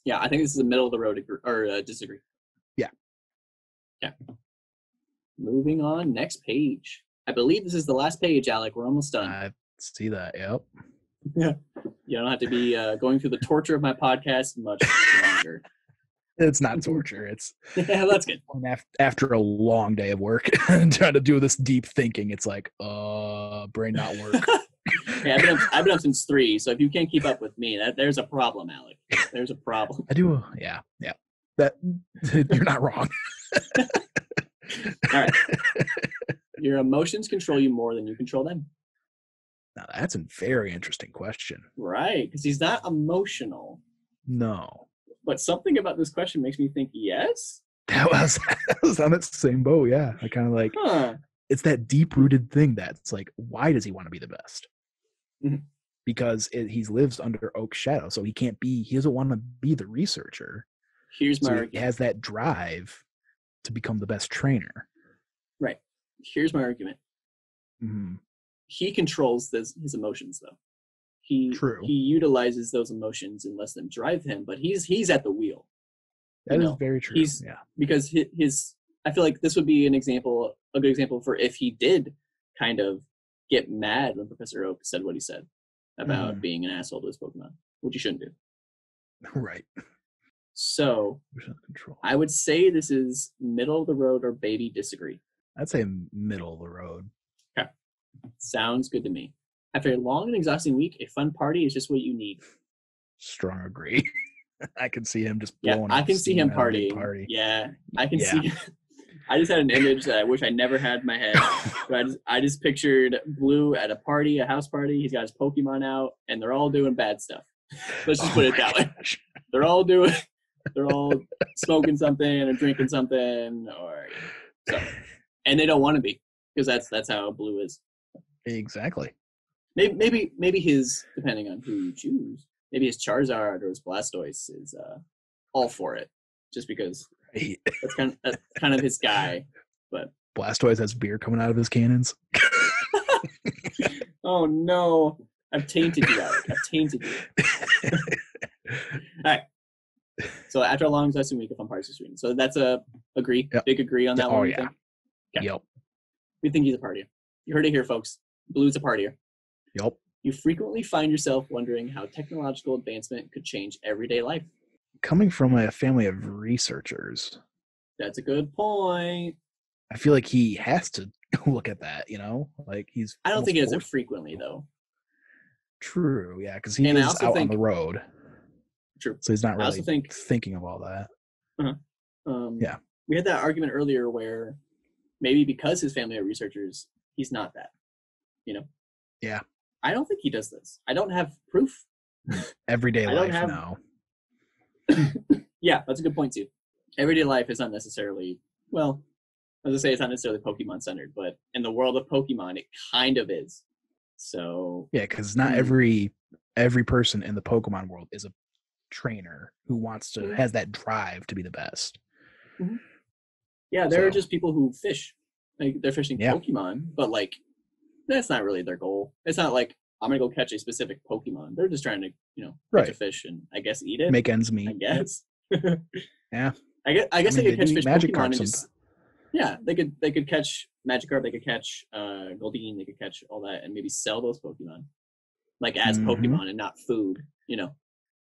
[SPEAKER 1] Yeah, I think this is a middle of the road or disagree.
[SPEAKER 2] Yeah.
[SPEAKER 1] Moving on, next page. I believe this is the last page, Alec. We're almost done.
[SPEAKER 2] I see that. Yep.
[SPEAKER 1] Yeah. You don't have to be going through the torture of my podcast much longer.
[SPEAKER 2] It's not torture. It's
[SPEAKER 1] that's good.
[SPEAKER 2] After a long day of work and trying to do this deep thinking, it's like, brain not work.
[SPEAKER 1] Hey, I've been up since 3, so if you can't keep up with me, there's a problem, Alec. There's a problem.
[SPEAKER 2] I do. Yeah. That you're not wrong.
[SPEAKER 1] All right. Your emotions control you more than you control them.
[SPEAKER 2] Now that's a very interesting question.
[SPEAKER 1] Right, because he's not emotional.
[SPEAKER 2] No.
[SPEAKER 1] But something about this question makes me think yes.
[SPEAKER 2] That was on that same boat. Yeah, I kind of like. It's that deep-rooted thing that's like, why does he want to be the best? Because he lives under Oak's shadow, so he doesn't want to be the researcher.
[SPEAKER 1] Here's my argument.
[SPEAKER 2] He has that drive to become the best trainer.
[SPEAKER 1] Right. Here's my argument. He controls his emotions, though. He utilizes those emotions and lets them drive him, but he's at the wheel.
[SPEAKER 2] That is very true.
[SPEAKER 1] Because I feel like this would be a good example for if he did kind of get mad when Professor Oak said what he said about being an asshole to his Pokemon, which he shouldn't do.
[SPEAKER 2] Right.
[SPEAKER 1] So I would say this is middle of the road or baby disagree.
[SPEAKER 2] I'd say middle of the road.
[SPEAKER 1] Okay. Sounds good to me. After a long and exhausting week, a fun party is just what you need.
[SPEAKER 2] Strong agree. I can see him just blowing up.
[SPEAKER 1] I can see him partying. Yeah, I can see. I just had an image that I wish I never had in my head. But I just pictured Blue at a house party. He's got his Pokemon out, and they're all doing bad stuff. Let's just put it that way. They're all smoking something or drinking something, and they don't want to be, because that's how Blue is.
[SPEAKER 2] Exactly.
[SPEAKER 1] Maybe his, depending on who you choose, maybe his Charizard or his Blastoise is all for it, just because that's kind of his guy. But
[SPEAKER 2] Blastoise has beer coming out of his cannons.
[SPEAKER 1] Oh no! I've tainted you, Alec. I've tainted you. All right. So after a long exhausting week of fun parties streaming, so that's a agree, big agree on that one.
[SPEAKER 2] Oh yeah.
[SPEAKER 1] Okay.
[SPEAKER 2] Yep.
[SPEAKER 1] We think he's a partier. You heard it here, folks. Blue's a partier.
[SPEAKER 2] Yep.
[SPEAKER 1] You frequently find yourself wondering how technological advancement could change everyday life.
[SPEAKER 2] Coming from a family of researchers.
[SPEAKER 1] That's a good point.
[SPEAKER 2] I feel like he has to look at that, like he's.
[SPEAKER 1] I don't think he does it frequently, though.
[SPEAKER 2] True, yeah, because he is out on the road.
[SPEAKER 1] True.
[SPEAKER 2] So he's not really thinking of all that.
[SPEAKER 1] Yeah. We had that argument earlier where maybe because his family are researchers, he's not that,
[SPEAKER 2] Yeah.
[SPEAKER 1] I don't think he does this. I don't have proof.
[SPEAKER 2] Everyday life, no.
[SPEAKER 1] Yeah, that's a good point, too. Everyday life is not necessarily, well, as I say, it's not necessarily Pokemon-centered, but in the world of Pokemon, it kind of is. So...
[SPEAKER 2] Yeah, because not every person in the Pokemon world is a trainer who has that drive to be the best.
[SPEAKER 1] Yeah, there are just people who fish. Like, they're fishing Pokemon, but, like, that's not really their goal. It's not like, I'm going to go catch a specific Pokemon. They're just trying to, catch a fish and, I guess, eat it.
[SPEAKER 2] Make ends meet.
[SPEAKER 1] I guess.
[SPEAKER 2] Yeah.
[SPEAKER 1] I guess they could catch fish
[SPEAKER 2] Magikarp
[SPEAKER 1] Pokemon and just... Yeah, they could catch Magikarp, they could catch Goldeen, they could catch all that, and maybe sell those Pokemon. Like, as Pokemon and not food,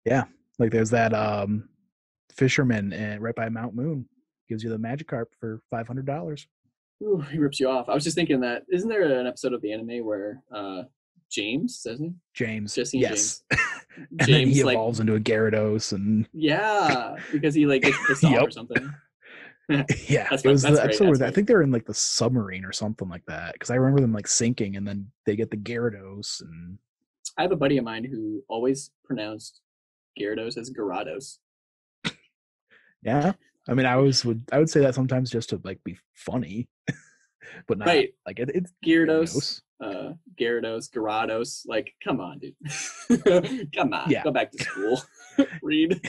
[SPEAKER 2] Yeah. Like, there's that fisherman right by Mount Moon. Gives you the Magikarp for $500.
[SPEAKER 1] Ooh, he rips you off. I was just thinking that, isn't there an episode of the anime where James, doesn't he?
[SPEAKER 2] James.
[SPEAKER 1] Jesse and James.
[SPEAKER 2] And then he evolves into a Gyarados and...
[SPEAKER 1] Yeah, because he, like, gets pissed off or something.
[SPEAKER 2] Yeah, it was the episode where I think they're in, like, the submarine or something like that. Because I remember them, like, sinking, and then they get the Gyarados. And
[SPEAKER 1] I have a buddy of mine who always pronounced Gyarados as Gyarados.
[SPEAKER 2] Yeah. I mean, I would say that sometimes just to, like, be funny. but not
[SPEAKER 1] Right.
[SPEAKER 2] like it's
[SPEAKER 1] Gyarados, Gyarados. Like, come on, dude. Come on,
[SPEAKER 2] Yeah.
[SPEAKER 1] go back to school. Read.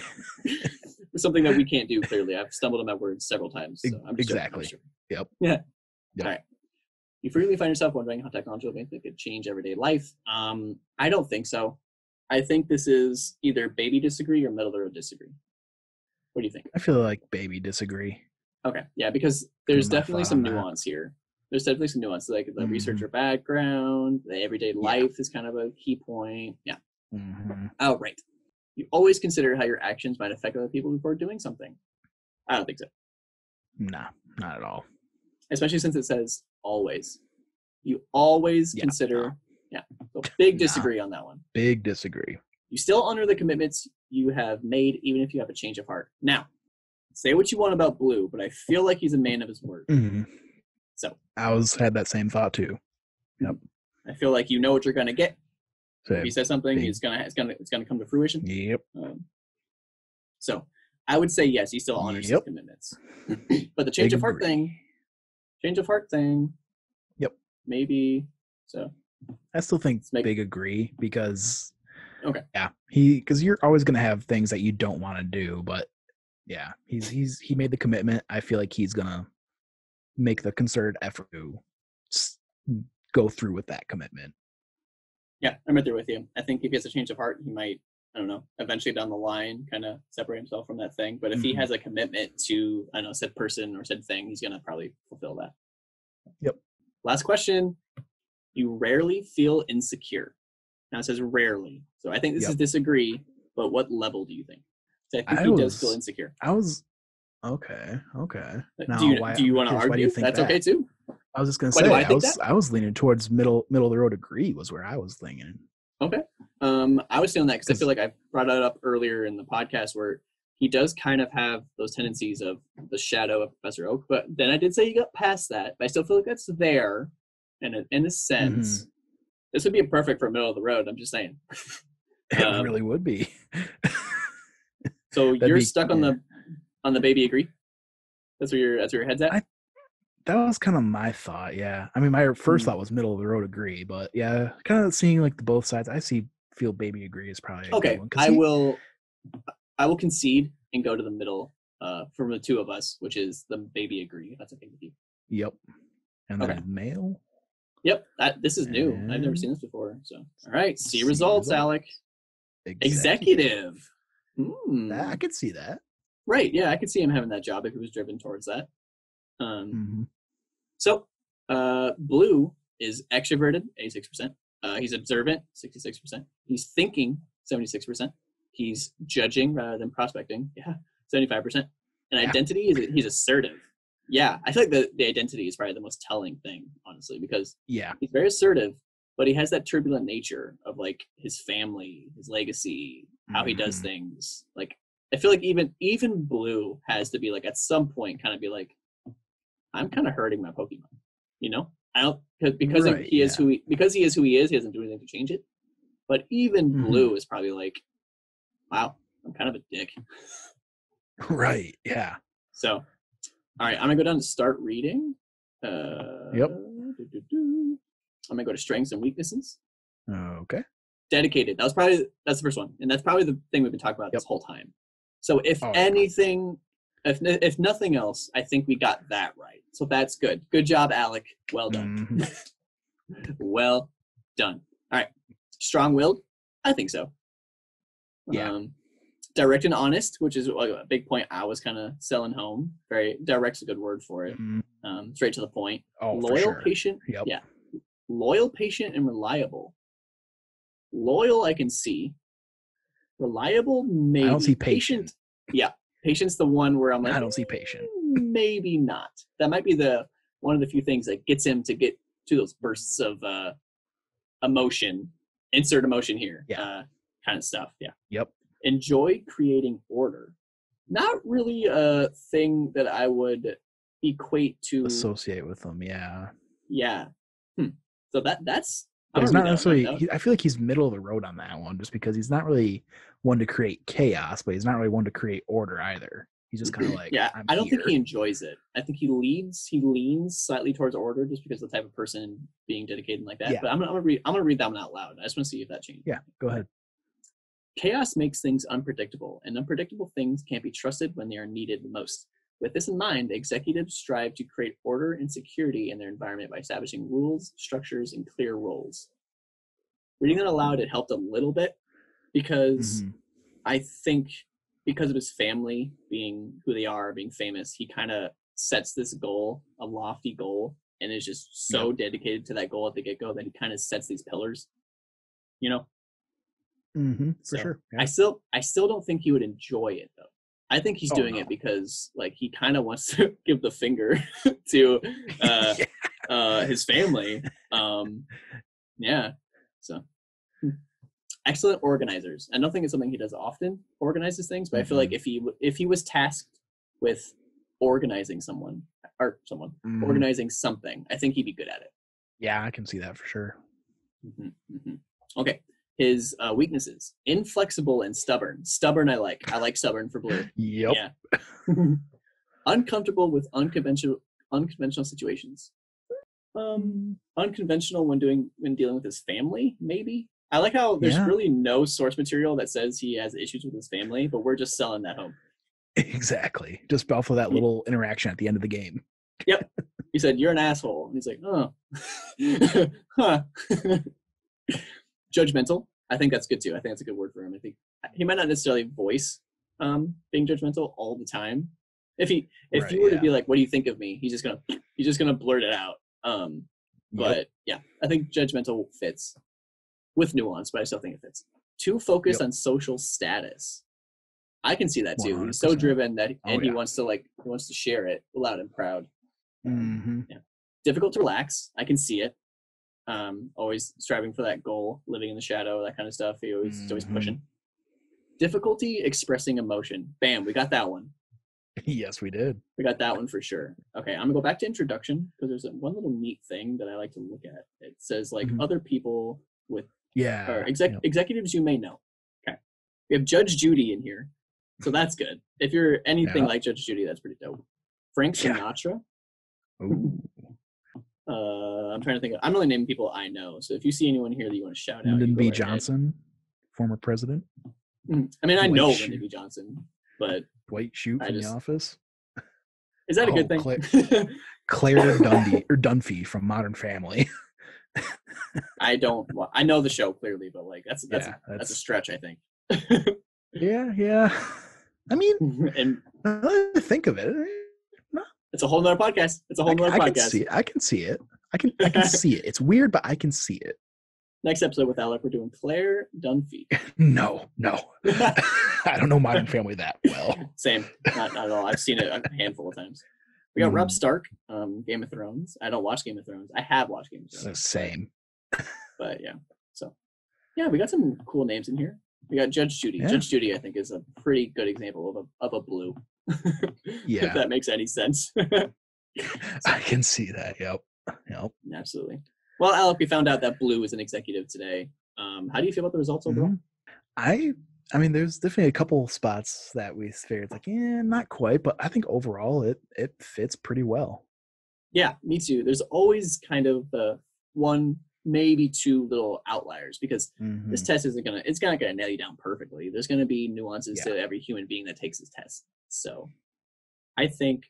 [SPEAKER 1] Something that we can't do, clearly. I've stumbled on my words several times. So I'm just
[SPEAKER 2] exactly.
[SPEAKER 1] Joking.
[SPEAKER 2] Yep.
[SPEAKER 1] Yeah.
[SPEAKER 2] Yep.
[SPEAKER 1] All right. You frequently find yourself wondering how technology will make it could change everyday life. I don't think so. I think this is either baby disagree or middle of the road disagree. What do you think?
[SPEAKER 2] I feel like baby disagree.
[SPEAKER 1] Okay. Yeah, because there's
[SPEAKER 2] My
[SPEAKER 1] definitely
[SPEAKER 2] thought
[SPEAKER 1] some
[SPEAKER 2] on that.
[SPEAKER 1] nuance here. There's definitely some nuance, like the
[SPEAKER 2] Mhm.
[SPEAKER 1] researcher background, the everyday
[SPEAKER 2] Yeah.
[SPEAKER 1] life is kind of a key point. Yeah.
[SPEAKER 2] Mhm.
[SPEAKER 1] Oh, right. You always consider how your actions might affect other people before doing something. I don't think so.
[SPEAKER 2] Nah, not at all.
[SPEAKER 1] Especially since it says always. You always
[SPEAKER 2] Yeah,
[SPEAKER 1] consider.
[SPEAKER 2] no.
[SPEAKER 1] Yeah. So big
[SPEAKER 2] Nah.
[SPEAKER 1] disagree on that one.
[SPEAKER 2] Big disagree.
[SPEAKER 1] You still honor the commitments you have made, even if you have a change of heart. Now, say what you want about Blue, but I feel like he's a man of his word.
[SPEAKER 2] Mm-hmm.
[SPEAKER 1] So
[SPEAKER 2] I had that same thought too. Yep.
[SPEAKER 1] I feel like you know what you're gonna get.
[SPEAKER 2] So,
[SPEAKER 1] If he says something,
[SPEAKER 2] big-
[SPEAKER 1] it's gonna come to fruition.
[SPEAKER 2] Yep.
[SPEAKER 1] So I would say yes, he still honors his
[SPEAKER 2] Yep.
[SPEAKER 1] commitments. But the change of heart thing.
[SPEAKER 2] Yep.
[SPEAKER 1] Maybe. So
[SPEAKER 2] I still think
[SPEAKER 1] Let's make-
[SPEAKER 2] big agree because
[SPEAKER 1] Okay.
[SPEAKER 2] yeah, because you're always gonna have things that you don't want to do, but yeah, he made the commitment. I feel like he's gonna make the concerted effort to go through with that commitment.
[SPEAKER 1] Yeah, I'm right there with you. I think if he has a change of heart, he might, I don't know, eventually down the line kind of separate himself from that thing. But if he
[SPEAKER 2] Mhm.
[SPEAKER 1] has a commitment to, I don't know, said person or said thing, he's going to probably fulfill that.
[SPEAKER 2] Yep.
[SPEAKER 1] Last question. You rarely feel insecure. Now it says rarely. So I think this
[SPEAKER 2] Yep.
[SPEAKER 1] is disagree, but what level do you think? So I think he does feel insecure.
[SPEAKER 2] I was okay. Now,
[SPEAKER 1] Do you want to
[SPEAKER 2] why do
[SPEAKER 1] argue?
[SPEAKER 2] you think
[SPEAKER 1] That's
[SPEAKER 2] that?
[SPEAKER 1] okay too.
[SPEAKER 2] I was just gonna
[SPEAKER 1] Why do
[SPEAKER 2] say
[SPEAKER 1] I think that?
[SPEAKER 2] I was leaning towards middle of the road agree was where I was thinking.
[SPEAKER 1] Okay. I was feeling that because I
[SPEAKER 2] 'Cause-
[SPEAKER 1] feel like I brought it up earlier in the podcast where he does kind of have those tendencies of the shadow of Professor Oak, but then I did say you got past that, but I still feel like that's there in a sense. This would be perfect for middle of the road, I'm just saying.
[SPEAKER 2] It really would be.
[SPEAKER 1] So
[SPEAKER 2] That'd
[SPEAKER 1] you're
[SPEAKER 2] be-
[SPEAKER 1] stuck on the baby agree? That's where your head's at?
[SPEAKER 2] That was kind of my thought, yeah. I mean, my first thought was middle of the road agree, but yeah, kind of seeing like the both sides, feel baby agree is probably a
[SPEAKER 1] Okay.
[SPEAKER 2] good one.
[SPEAKER 1] I will concede and go to the middle from the two of us, which is the baby agree. If that's okay with you.
[SPEAKER 2] Yep. And then
[SPEAKER 1] Okay.
[SPEAKER 2] male.
[SPEAKER 1] Yep, this is new. I've never seen this before. So, all right, see results, Alec. Executive.
[SPEAKER 2] I could see that.
[SPEAKER 1] Right, yeah, I could see him having that job if he was driven towards that. So, Blue is extroverted, 86%. He's observant, 66%. He's thinking, 76%. He's judging rather than prospecting, 75%. And identity is he's assertive. Yeah, I feel like the identity is probably the most telling thing, honestly, because he's very assertive, but he has that turbulent nature of like his family, his legacy, how he does things. Like I feel like even Blue has to be like at some point kind of be like, I'm kind of hurting my Pokemon, you know? I don't because he is who he is. He doesn't do anything to change it. But even Blue is probably like, wow, I'm kind of a dick.
[SPEAKER 2] Right. Yeah.
[SPEAKER 1] So. All right, I'm going to go down to start reading.
[SPEAKER 2] Yep.
[SPEAKER 1] I'm going to go to strengths and weaknesses.
[SPEAKER 2] Okay.
[SPEAKER 1] Dedicated. That's the first one. And that's probably the thing we've been talking about this whole time. So if anything, if nothing else, I think we got that right. So that's good. Good job, Alec. Well done. Well done. All right. Strong-willed? I think so.
[SPEAKER 2] Yeah.
[SPEAKER 1] Direct and honest, which is a big point I was kind of selling home. Very direct's a good word for it. Straight to the point. Loyal, patient.
[SPEAKER 2] Yep.
[SPEAKER 1] Yeah. Loyal, patient, and reliable. Loyal, I can see. Reliable, maybe.
[SPEAKER 2] I don't see patient.
[SPEAKER 1] Yeah. Patient's the one where I'm like,
[SPEAKER 2] I don't see patient.
[SPEAKER 1] Maybe not. That might be one of the few things that gets him to get to those bursts of emotion. Insert emotion here.
[SPEAKER 2] Yeah.
[SPEAKER 1] Kind of stuff. Yeah.
[SPEAKER 2] Yep. Enjoy
[SPEAKER 1] creating order. Not really a thing that I would equate to
[SPEAKER 2] associate with them. Yeah.
[SPEAKER 1] Yeah. So that's.
[SPEAKER 2] But he's not necessarily. I feel like he's middle of the road on that one, just because he's not really one to create chaos, but he's not really one to create order either. He's just kind of like,
[SPEAKER 1] yeah,
[SPEAKER 2] I'm
[SPEAKER 1] I don't
[SPEAKER 2] here.
[SPEAKER 1] think he enjoys it. I think he leans slightly towards order just because of the type of person being dedicated like that.
[SPEAKER 2] Yeah.
[SPEAKER 1] But I'm gonna read that one out loud. I just want to see if that changed.
[SPEAKER 2] Yeah, go ahead.
[SPEAKER 1] Chaos makes things unpredictable, and unpredictable things can't be trusted when they are needed the most. With this in mind, executives strive to create order and security in their environment by establishing rules, structures, and clear roles. Reading that aloud, it helped a little bit because I think because of his family being who they are, being famous, he kind of sets this goal, a lofty goal, and is just so dedicated to that goal at the get-go that he kind of sets these pillars, you know?
[SPEAKER 2] For sure. Yeah.
[SPEAKER 1] I still don't think he would enjoy it though. I think he's doing it because like he kind of wants to give the finger to his family. Yeah. So excellent organizers. I don't think it's something he does often, organizes things, but I feel like if he was tasked with organizing someone, organizing something, I think he'd be good at it.
[SPEAKER 2] Yeah, I can see that for sure.
[SPEAKER 1] Okay. His weaknesses: inflexible and stubborn. Stubborn, I like stubborn for Blue.
[SPEAKER 2] Yep.
[SPEAKER 1] Yeah. Uncomfortable with unconventional situations. Unconventional when dealing with his family, maybe. I like how there's really no source material that says he has issues with his family, but we're just selling that home.
[SPEAKER 2] Exactly. Just off of that little interaction at the end of the game.
[SPEAKER 1] Yep. He said, "You're an asshole." And he's like, "Oh." Huh. Judgmental. I think that's good too. I think that's a good word for him. I think he might not necessarily voice being judgmental all the time. If you were to be like, "What do you think of me?" He's just gonna blurt it out. But yeah, I think judgmental fits with nuance, but I still think it fits. Too focused on social status. I can see that too. 100%. He's so driven that he wants to share it loud and proud. Yeah. Difficult to relax. I can see it. Always striving for that goal, living in the shadow, that kind of stuff. He's always pushing. Difficulty expressing emotion. Bam, we got that one.
[SPEAKER 2] Yes, we did.
[SPEAKER 1] We got that one for sure. Okay, I'm gonna go back to introduction because there's one little neat thing that I like to look at. It says like other people with executives you may know. Okay, we have Judge Judy in here, so that's good. If you're anything like Judge Judy, that's pretty dope. Frank Sinatra. I'm trying to think. I'm only naming people I know. So if you see anyone here that you want to shout out,
[SPEAKER 2] Lyndon B. Johnson, former president.
[SPEAKER 1] I mean, I know Lyndon B. Johnson, but
[SPEAKER 2] Dwight Schrute from The Office.
[SPEAKER 1] Is that a good thing?
[SPEAKER 2] Claire Dunphy from Modern Family.
[SPEAKER 1] I know the show clearly, but like that's a stretch, I think.
[SPEAKER 2] Yeah. I mean, and think of it.
[SPEAKER 1] It's a whole nother podcast.
[SPEAKER 2] I can see it. I can see it. It's weird, but I can see it.
[SPEAKER 1] Next episode with Alec, we're doing Claire Dunphy.
[SPEAKER 2] No. I don't know Modern Family that well.
[SPEAKER 1] Same. Not at all. I've seen it a handful of times. We got Rob Stark, Game of Thrones. I don't watch Game of Thrones. I have watched Game of Thrones.
[SPEAKER 2] Same.
[SPEAKER 1] But yeah. So yeah, we got some cool names in here. We got Judge Judy. Yeah. Judge Judy, I think, is a pretty good example of a Blue.
[SPEAKER 2] Yeah.
[SPEAKER 1] If that makes any sense.
[SPEAKER 2] I can see that. Yep.
[SPEAKER 1] Absolutely. Well, Alec, we found out that Blue is an executive today. How do you feel about the results overall?
[SPEAKER 2] I mean, there's definitely a couple spots that we figured like, not quite, but I think overall it fits pretty well.
[SPEAKER 1] Yeah, me too. There's always kind of one, maybe two little outliers because this test it's not gonna nail you down perfectly. There's gonna be nuances to every human being that takes this test. So I think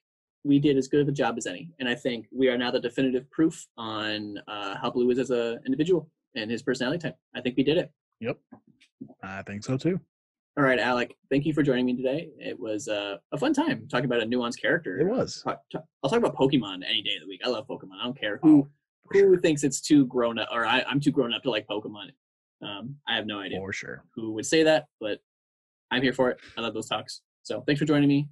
[SPEAKER 1] we did as good of a job as any. And I think we are now the definitive proof on how Blue is as an individual and his personality type. I think we did it.
[SPEAKER 2] Yep. I think so too.
[SPEAKER 1] All right, Alec, thank you for joining me today. It was a fun time talking about a nuanced character.
[SPEAKER 2] It was.
[SPEAKER 1] I'll talk about Pokemon any day of the week. I love Pokemon. I don't care who thinks it's too grown up, or I'm too grown up to like Pokemon. I have no idea
[SPEAKER 2] for sure
[SPEAKER 1] who would say that, but I'm here for it. I love those talks. So thanks for joining me.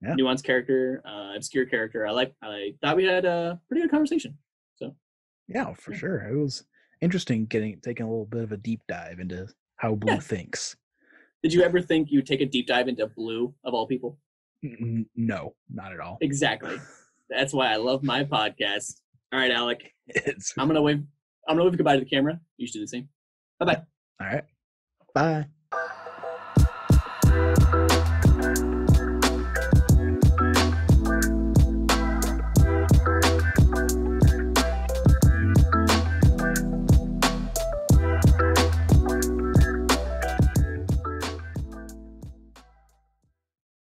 [SPEAKER 1] Nuanced character, obscure character. I thought we had a pretty good conversation. So
[SPEAKER 2] yeah, for sure. It was interesting taking a little bit of a deep dive into how Blue thinks.
[SPEAKER 1] Did you ever think you'd take a deep dive into Blue of all people?
[SPEAKER 2] No, not at all.
[SPEAKER 1] Exactly. That's why I love my podcast. All right, Alec. I'm gonna wave goodbye to the camera. You should do the same. Bye-bye.
[SPEAKER 2] All right. Bye.